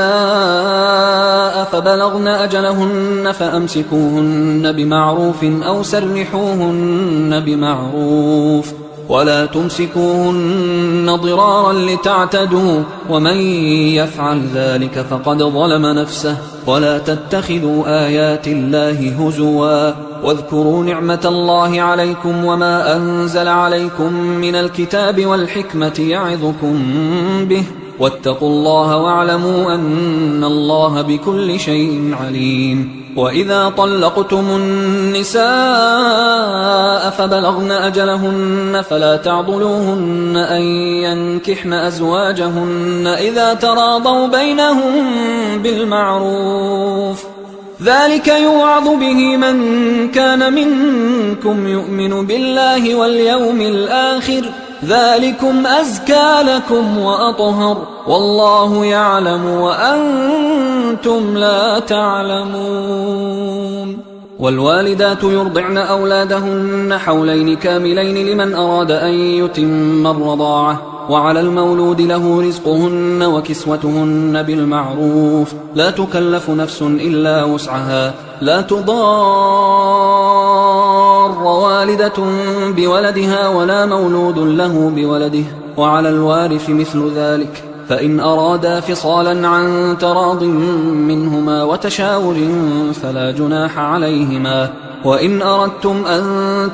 فبلغن أجلهن فأمسكوهن بمعروف أو سرحوهن بمعروف، ولا تمسكوهن ضرارا لتعتدوا، ومن يفعل ذلك فقد ظلم نفسه. ولا تتخذوا آيات الله هزوا، واذكروا نعمة الله عليكم وما أنزل عليكم من الكتاب والحكمة يعظكم به، واتقوا الله واعلموا أن الله بكل شيء عليم. وإذا طلقتم النساء فبلغن أجلهن فلا تعضلوهن أن ينكحن أزواجهن إذا تراضوا بينهم بالمعروف، ذلك يوعظ به من كان منكم يؤمن بالله واليوم الآخر، ذلكم أزكى لكم وأطهر، والله يعلم وأنتم لا تعلمون. والوالدات يرضعن أولادهن حولين كاملين لمن أراد أن يتم الرضاعة، وعلى المولود له رزقهن وكسوتهن بالمعروف، لا تكلف نفس إلا وسعها، لا تضار والدة بولدها ولا مولود له بولده، وعلى الوارث مثل ذلك، فإن أرادا فصالا عن تراض منهما وتشاور فلا جناح عليهما. وإن أردتم أن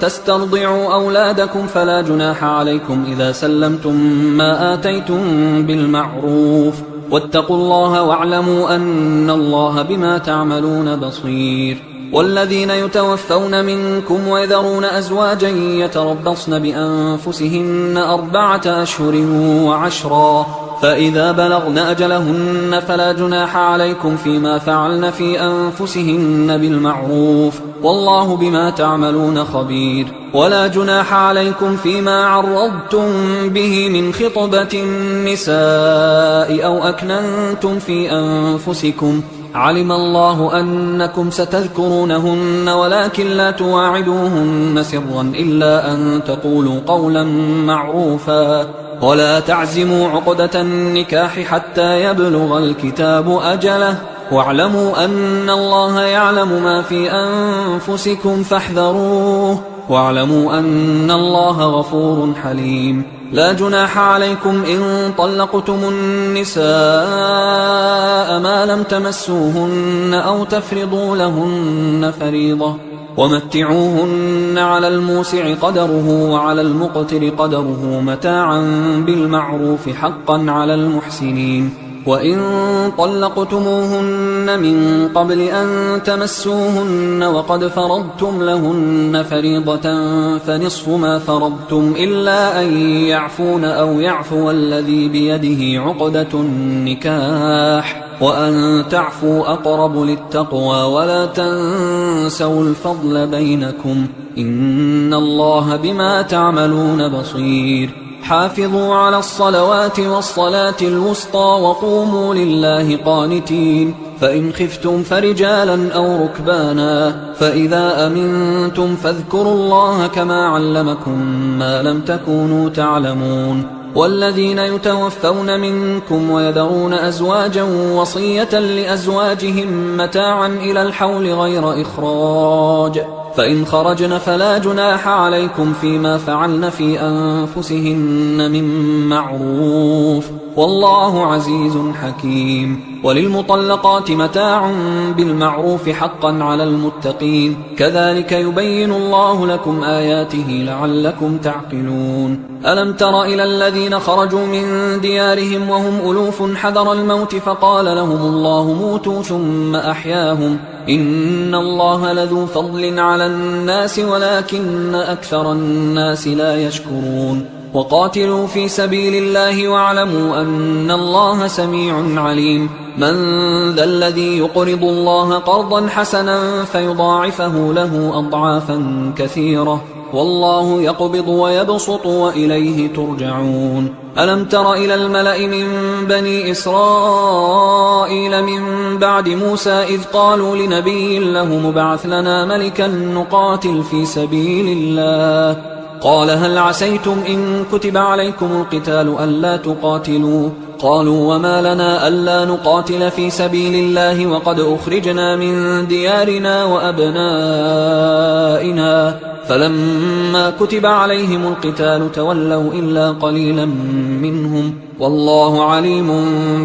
تسترضعوا أولادكم فلا جناح عليكم إذا سلمتم ما آتيتم بالمعروف، واتقوا الله واعلموا أن الله بما تعملون بصير. والذين يتوفون منكم ويذرون أزواجا يتربصن بأنفسهن 4 أشهر وعشرا، فإذا بلغن أجلهن فلا جناح عليكم فيما فعلن في أنفسهن بالمعروف، والله بما تعملون خبير. ولا جناح عليكم فيما عرضتم به من خطبة النساء أو أكننتم في أنفسكم، علم الله أنكم ستذكرونهن ولكن لا تواعدوهن سرا إلا أن تقولوا قولا معروفا، ولا تعزموا عقدة النكاح حتى يبلغ الكتاب أجله، واعلموا أن الله يعلم ما في أنفسكم فاحذروه، واعلموا أن الله غفور حليم. لا جناح عليكم إن طلقتم النساء ما لم تمسوهن أو تفرضوا لهن فريضة، ومتعوهن على الموسع قدره وعلى المقتر قدره متاعا بالمعروف حقا على المحسنين. وإن طلقتموهن من قبل أن تمسوهن وقد فرضتم لهن فريضة فنصف ما فرضتم إلا أن يعفون أو يعفو الذي بيده عقدة النكاح، وأن تعفوا أقرب للتقوى، ولا تنسوا الفضل بينكم، إن الله بما تعملون بصير. حافظوا على الصلوات والصلاة الوسطى وقوموا لله قانتين، فإن خفتم فرجالا أو ركبانا، فإذا أمنتم فاذكروا الله كما علمكم ما لم تكونوا تعلمون. والذين يتوفون منكم ويذرون أزواجا وصية لأزواجهم متاعا إلى الحول غير إخراج، فإن خرجن فلا جناح عليكم فيما فعلن في أنفسهن من معروف، والله عزيز حكيم. وللمطلقات متاع بالمعروف حقا على المتقين، كذلك يبين الله لكم آياته لعلكم تعقلون. ألم تر إلى الذين خرجوا من ديارهم وهم ألوف حذر الموت فقال لهم الله موتوا ثم أحياهم، إن الله لذو فضل على الناس ولكن أكثر الناس لا يشكرون وقاتلوا في سبيل الله واعلموا أن الله سميع عليم من ذا الذي يقرض الله قرضا حسنا فيضاعفه له أضعافا كثيرة والله يقبض ويبسط وإليه ترجعون ألم تر إلى الملأ من بني إسرائيل من بعد موسى إذ قالوا لنبي له مبعث لنا ملكا نقاتل في سبيل الله قال هل عسيتم إن كتب عليكم القتال ألا تقاتلوا قالوا وما لنا ألا نقاتل في سبيل الله وقد أخرجنا من ديارنا وأبنائنا فلما كتب عليهم القتال تولوا إلا قليلا منهم والله عليم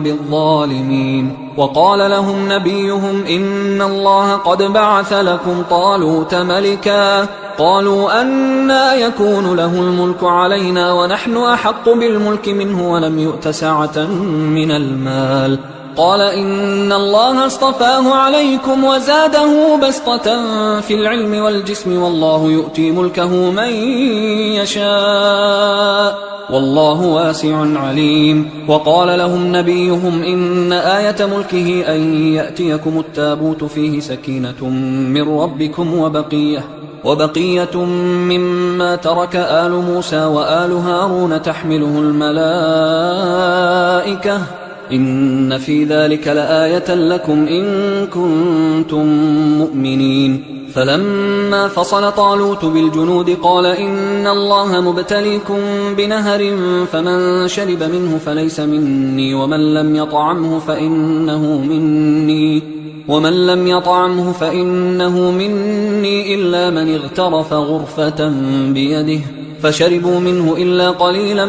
بالظالمين وقال لهم نبيهم إن الله قد بعث لكم طالوت ملكا قالوا أنى يكون له الملك علينا ونحن أحق بالملك منه ولم يؤت سعة من المال قال إن الله اصطفاه عليكم وزاده بسطة في العلم والجسم والله يؤتي ملكه من يشاء والله واسع عليم وقال لهم نبيهم إن آية ملكه أن يأتيكم التابوت فيه سكينة من ربكم وبقية مما ترك آل موسى وآل هارون تحمله الملائكة إن في ذلك لآية لكم إن كنتم مؤمنين فلما فصل طالوت بالجنود قال إن الله مبتليكم بنهر فمن شرب منه فليس مني ومن لم يطعمه فإنه مني إلا من اغترف غرفة بيده فشربوا منه إلا قليلا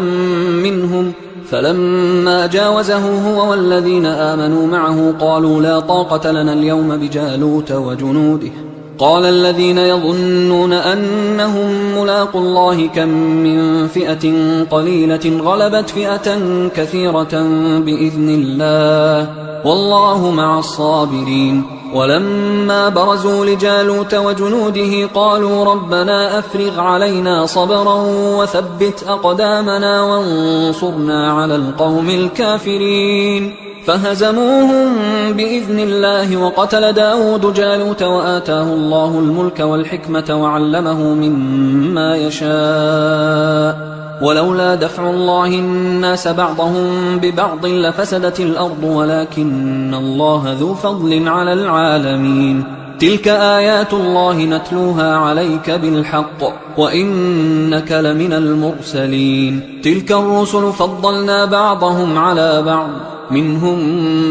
منهم فلما جاوزه هو والذين آمنوا معه قالوا لا طاقة لنا اليوم بجالوت وجنوده قال الذين يظنون أنهم ملاقوا الله كم من فئة قليلة غلبت فئة كثيرة بإذن الله والله مع الصابرين ولما برزوا لجالوت وجنوده قالوا ربنا أفرغ علينا صبرا وثبت أقدامنا وانصرنا على القوم الكافرين فهزموهم بإذن الله وقتل داود جالوت وآتاه الله الملك والحكمة وعلمه مما يشاء ولولا دفع الله الناس بعضهم ببعض لفسدت الأرض ولكن الله ذو فضل على العالمين تلك آيات الله نتلوها عليك بالحق وإنك لمن المرسلين تلك الرسل فضلنا بعضهم على بعض منهم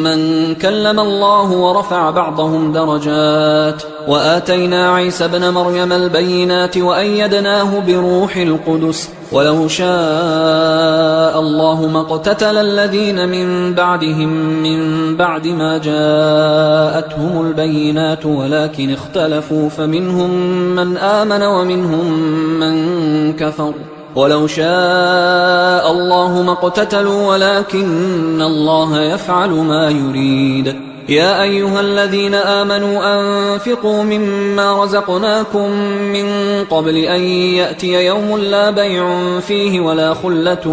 من كلم الله ورفع بعضهم درجات وآتينا عيسى ابن مريم البينات وأيدناه بروح القدس ولو شاء الله ما اقتتل الذين من بعدهم من بعد ما جاءتهم البينات ولكن اختلفوا فمنهم من آمن ومنهم من كفر ولو شاء الله ما اقتتلوا ولكن الله يفعل ما يريد يا أيها الذين آمنوا أنفقوا مما رزقناكم من قبل أن يأتي يوم لا بيع فيه ولا خلة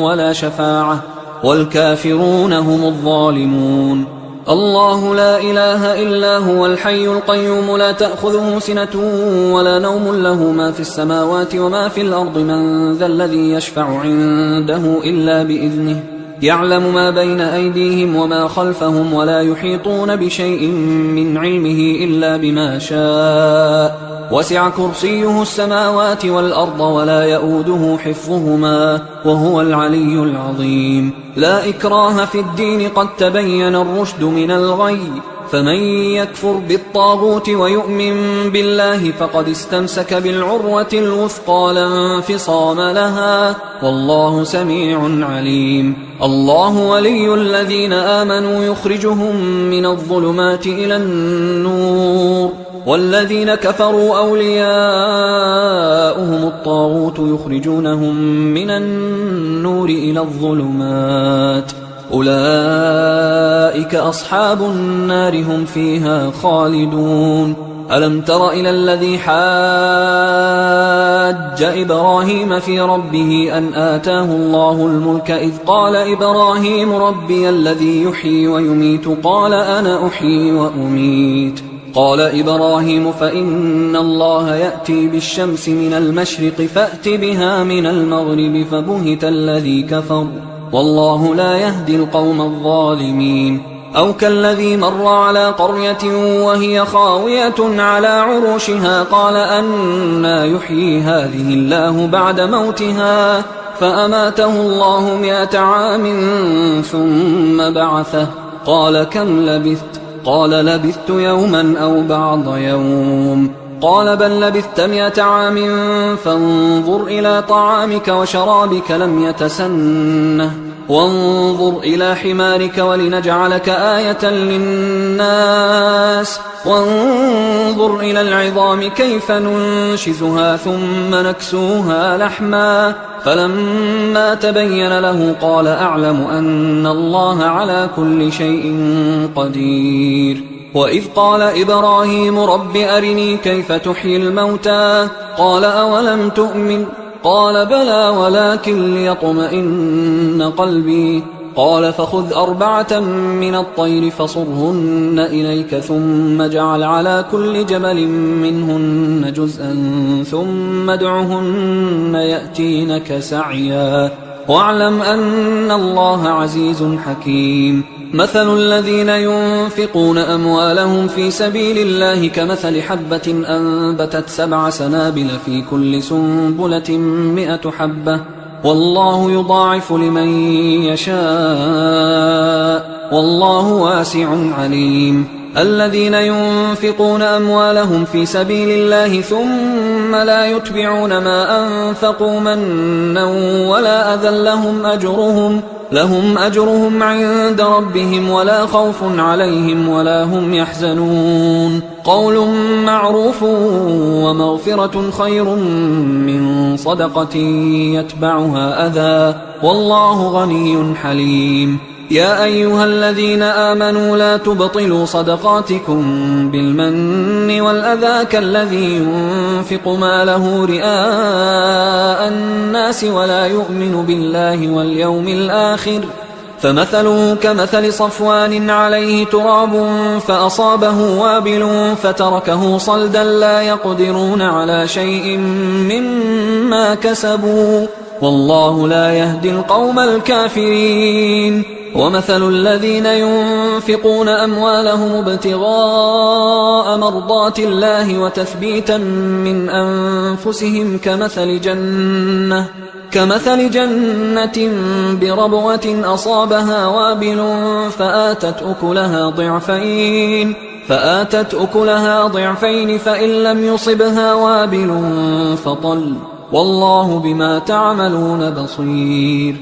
ولا شفاعة والكافرون هم الظالمون الله لا إله إلا هو الحي القيوم لا تأخذه سنة ولا نوم له ما في السماوات وما في الأرض من ذا الذي يشفع عنده إلا بإذنه يعلم ما بين أيديهم وما خلفهم ولا يحيطون بشيء من علمه إلا بما شاء وسع كرسيه السماوات والأرض ولا يؤوده حفظهما وهو العلي العظيم لا إكراه في الدين قد تبين الرشد من الغي فمن يكفر بالطاغوت ويؤمن بالله فقد استمسك بالعروة الوثقى لا انفصام لها والله سميع عليم الله ولي الذين آمنوا يخرجهم من الظلمات إلى النور والذين كفروا أولياؤهم الطاغوت يخرجونهم من النور إلى الظلمات أولئك أصحاب النار هم فيها خالدون. ألم تر إلى الذي حاج إبراهيم في ربه أن آتاه الله الملك إذ قال إبراهيم ربي الذي يحيي ويميت قال أنا أحيي وأميت. قال إبراهيم فإن الله يأتي بالشمس من المشرق فأت بها من المغرب فبهت الذي كفر والله لا يهدي القوم الظالمين. أو كالذي مر على قرية وهي خاوية على عروشها قال أنى يحيي هذه الله بعد موتها فأماته الله 100 عام ثم بعثه قال كم لبثت؟ قال لبثت يوما أو بعض يوم. قال بل لبثت 100 عام فانظر إلى طعامك وشرابك لم يتسنه وانظر إلى حمارك ولنجعلك آية للناس وانظر إلى العظام كيف ننشزها ثم نكسوها لحما فلما تبين له قال أعلم أن الله على كل شيء قدير. وإذ قال إبراهيم رب أرني كيف تحيي الموتى قال أولم تؤمن قال بلى ولكن ليطمئن قلبي قال فخذ 4 من الطير فصرهن إليك ثم اجعل على كل جبل منهن جزءا ثم ادعهن يأتينك سعيا واعلم أن الله عزيز حكيم. مثل الذين ينفقون أموالهم في سبيل الله كمثل حبة أنبتت 7 سنابل في كل سنبلة 100 حبة والله يضاعف لمن يشاء والله واسع عليم. الذين ينفقون أموالهم في سبيل الله ثم لا يتبعون ما أنفقوا منا ولا أذى لهم أجرهم عند ربهم ولا خوف عليهم ولا هم يحزنون. قول معروف ومغفرة خير من صدقة يتبعها أذى والله غني حليم. يا أيها الذين آمنوا لا تبطلوا صدقاتكم بالمن والأذى كالذي ينفق ماله رئاء الناس ولا يؤمن بالله واليوم الآخر فمثله كمثل صفوان عليه تراب فأصابه وابل فتركه صلدا لا يقدرون على شيء مما كسبوا والله لا يهدي القوم الكافرين. ومثل الذين ينفقون أموالهم ابتغاء مرضات الله وتثبيتا من أنفسهم كمثل جنة بربوة أصابها وابل فآتت أكلها ضعفين فإن لم يصبها وابل فطل والله بما تعملون بصير.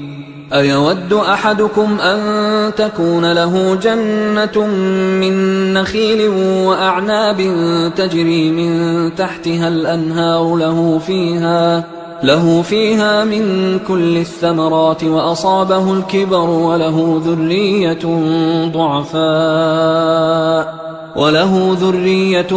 أيود أحدكم أن تكون له جنة من نخيل وأعناب تجري من تحتها الأنهار له فيها من كل الثمرات وأصابه الكبر وله ذرية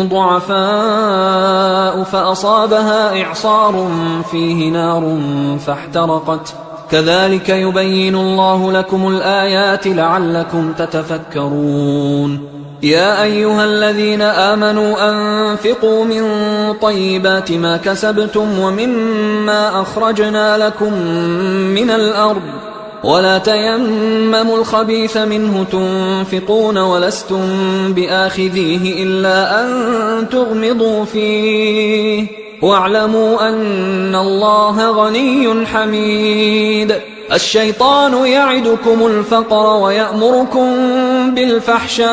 ضعفاء فأصابها إعصار فيه نار فاحترقت كذلك يبين الله لكم الآيات لعلكم تتفكرون. يا أيها الذين آمنوا أنفقوا من طيبات ما كسبتم ومما أخرجنا لكم من الأرض ولا تيمموا الخبيث منه تنفقون ولستم بآخذيه إلا أن تغمضوا فيه واعلموا أن الله غني حميد. الشيطان يعدكم الفقر ويأمركم بالفحشاء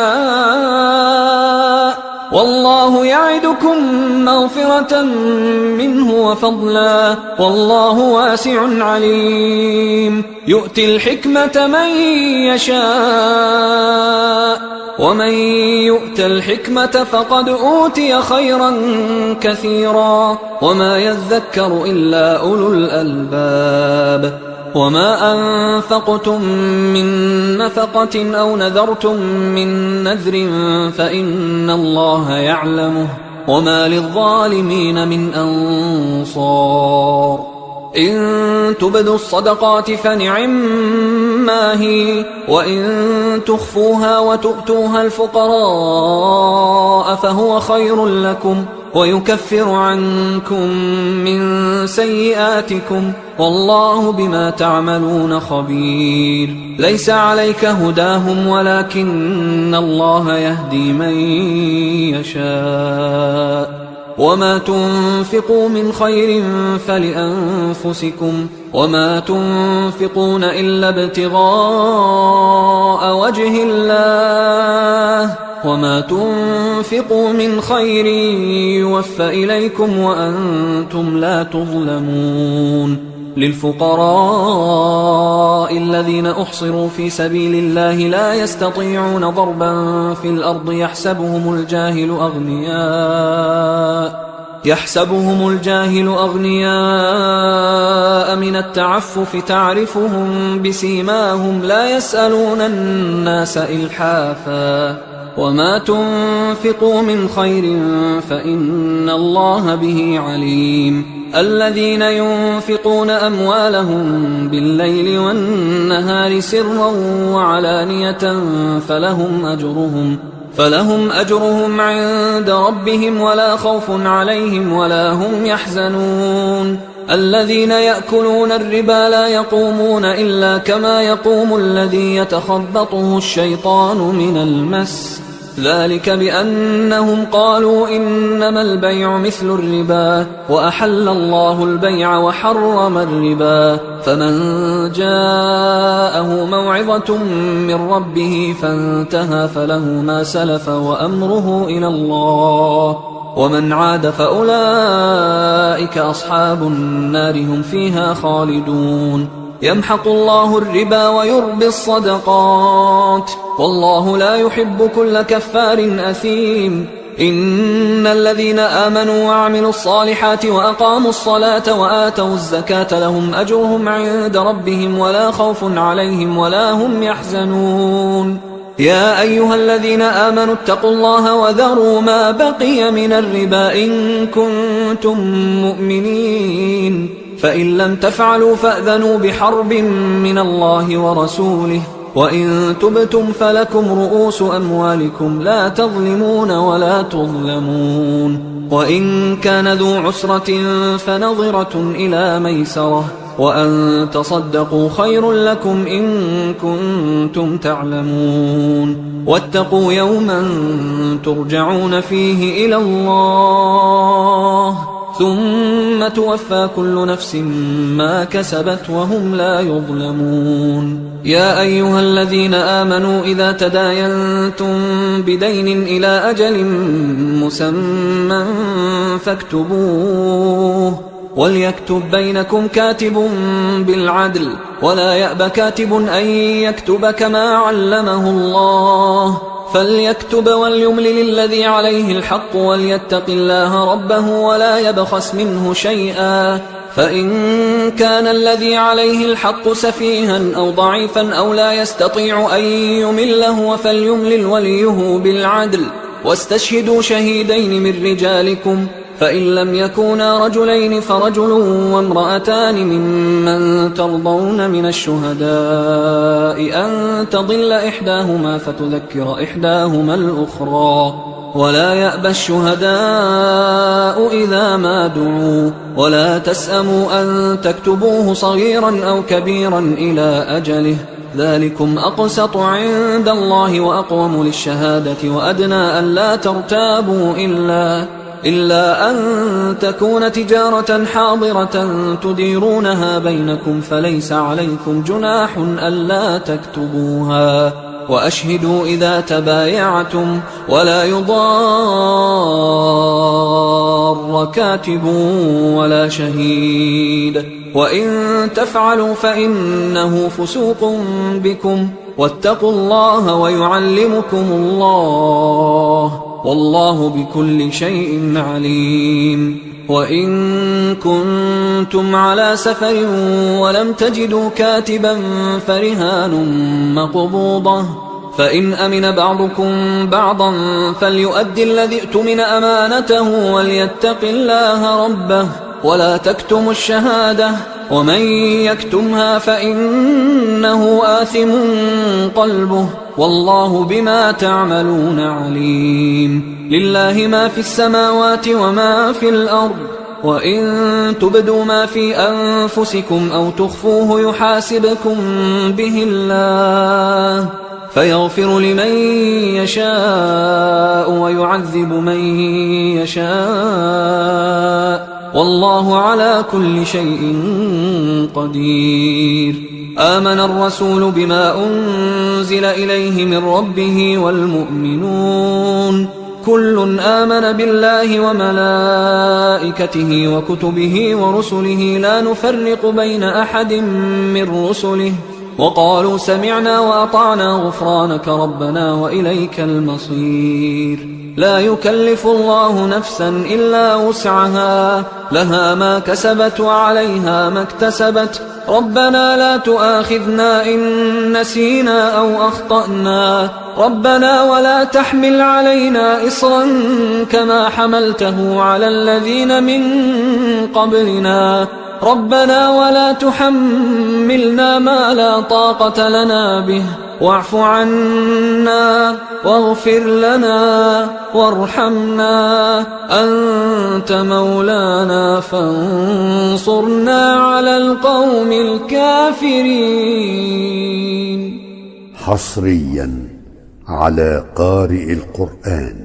والله يعدكم مغفرة منه وفضلا والله واسع عليم. يؤتي الحكمة من يشاء ومن يؤت الحكمة فقد أوتي خيرا كثيرا وما يذكر إلا أولو الألباب. وما أنفقتم من نفقة أو نذرتم من نذر فإن الله يعلمه وما للظالمين من أنصار إن تبدوا الصدقات فنعما هي وإن تخفوها وتؤتوها الفقراء فهو خير لكم ويكفر عنكم من سيئاتكم والله بما تعملون خبير ليس عليك هداهم ولكن الله يهدي من يشاء وما تنفقوا من خير فلأنفسكم وما تنفقون إلا ابتغاء وجه الله وما تنفقوا من خير يوفى إليكم وأنتم لا تظلمون للفقراء الذين أحصروا في سبيل الله لا يستطيعون ضربا في الأرض يحسبهم الجاهل أغنياء من التعفف تعرفهم بسيماهم لا يسألون الناس إلحافا وما تنفقوا من خير فإن الله به عليم الذين ينفقون أموالهم بالليل والنهار سرا وعلانية فلهم أجرهم عند ربهم ولا خوف عليهم ولا هم يحزنون الذين يأكلون الربا لا يقومون إلا كما يقوم الذي يتخبطه الشيطان من المس ذلك بأنهم قالوا إنما البيع مثل الربا وأحل الله البيع وحرم الربا فمن جاءه موعظة من ربه فانتهى فله ما سلف وأمره إلى الله ومن عاد فأولئك أصحاب النار هم فيها خالدون يمحق الله الربا ويربي الصدقات والله لا يحب كل كفار أثيم إن الذين آمنوا وعملوا الصالحات وأقاموا الصلاة وآتوا الزكاة لهم أجرهم عند ربهم ولا خوف عليهم ولا هم يحزنون يا أيها الذين آمنوا اتقوا الله وذروا ما بقي من الربا إن كنتم مؤمنين فإن لم تفعلوا فأذنوا بحرب من الله ورسوله وإن تبتم فلكم رؤوس أموالكم لا تظلمون ولا تظلمون وإن كان ذو عسرة فنظرة إلى ميسرة وأن تصدقوا خير لكم إن كنتم تعلمون واتقوا يوما ترجعون فيه إلى الله ثم توفى كل نفس ما كسبت وهم لا يظلمون يا أيها الذين آمنوا إذا تداينتم بدين إلى أجل مسمى فاكتبوه وليكتب بينكم كاتب بالعدل ولا يأب كاتب أن يكتب كما علمه الله فليكتب وليملل الذي عليه الحق وليتق الله ربه ولا يبخس منه شيئا فإن كان الذي عليه الحق سفيها أو ضعيفا أو لا يستطيع أن يمله فليملل وليه بالعدل واستشهدوا شهيدين من رجالكم فإن لم يكونا رجلين فرجل وامرأتان ممن ترضون من الشهداء أن تضل إحداهما فتذكر إحداهما الأخرى ولا يأبى الشهداء إذا ما دعوا ولا تسأموا أن تكتبوه صغيرا أو كبيرا إلى أجله ذلكم أقسط عند الله وأقوم للشهادة وأدنى أن لا ترتابوا إلا أن تكون تجارة حاضرة تديرونها بينكم فليس عليكم جناح ألا تكتبوها وأشهدوا إذا تبايعتم ولا يضار كاتب ولا شهيد وإن تفعلوا فإنه فسوق بكم واتقوا الله ويعلمكم الله والله بكل شيء عليم وإن كنتم على سفر ولم تجدوا كاتبا فرهان مقبوضة، فإن أمن بعضكم بعضا فليؤدي الذي اؤتمن أمانته وليتق الله ربه ولا تكتموا الشهادة، ومن يكتمها فإنه آثم قلبه والله بما تعملون عليم. لله ما في السماوات وما في الأرض، وإن تبدوا ما في أنفسكم أو تخفوه يحاسبكم به الله فيغفر لمن يشاء ويعذب من يشاء والله على كل شيء قدير. آمن الرسول بما أنزل إليه من ربه والمؤمنون كل آمن بالله وملائكته وكتبه ورسله لا نفرق بين أحد من رسله وقالوا سمعنا وأطعنا غفرانك ربنا وإليك المصير. لا يكلف الله نفسا إلا وسعها، لها ما كسبت وعليها ما اكتسبت. ربنا لا تؤاخذنا إن نسينا أو أخطأنا، ربنا ولا تحمل علينا إصرا كما حملته على الذين من قبلنا، ربنا ولا تحملنا ما لا طاقة لنا به واعف عنا واغفر لنا وارحمنا أنت مولانا فانصرنا على القوم الكافرين. حصريا على قارئ القرآن.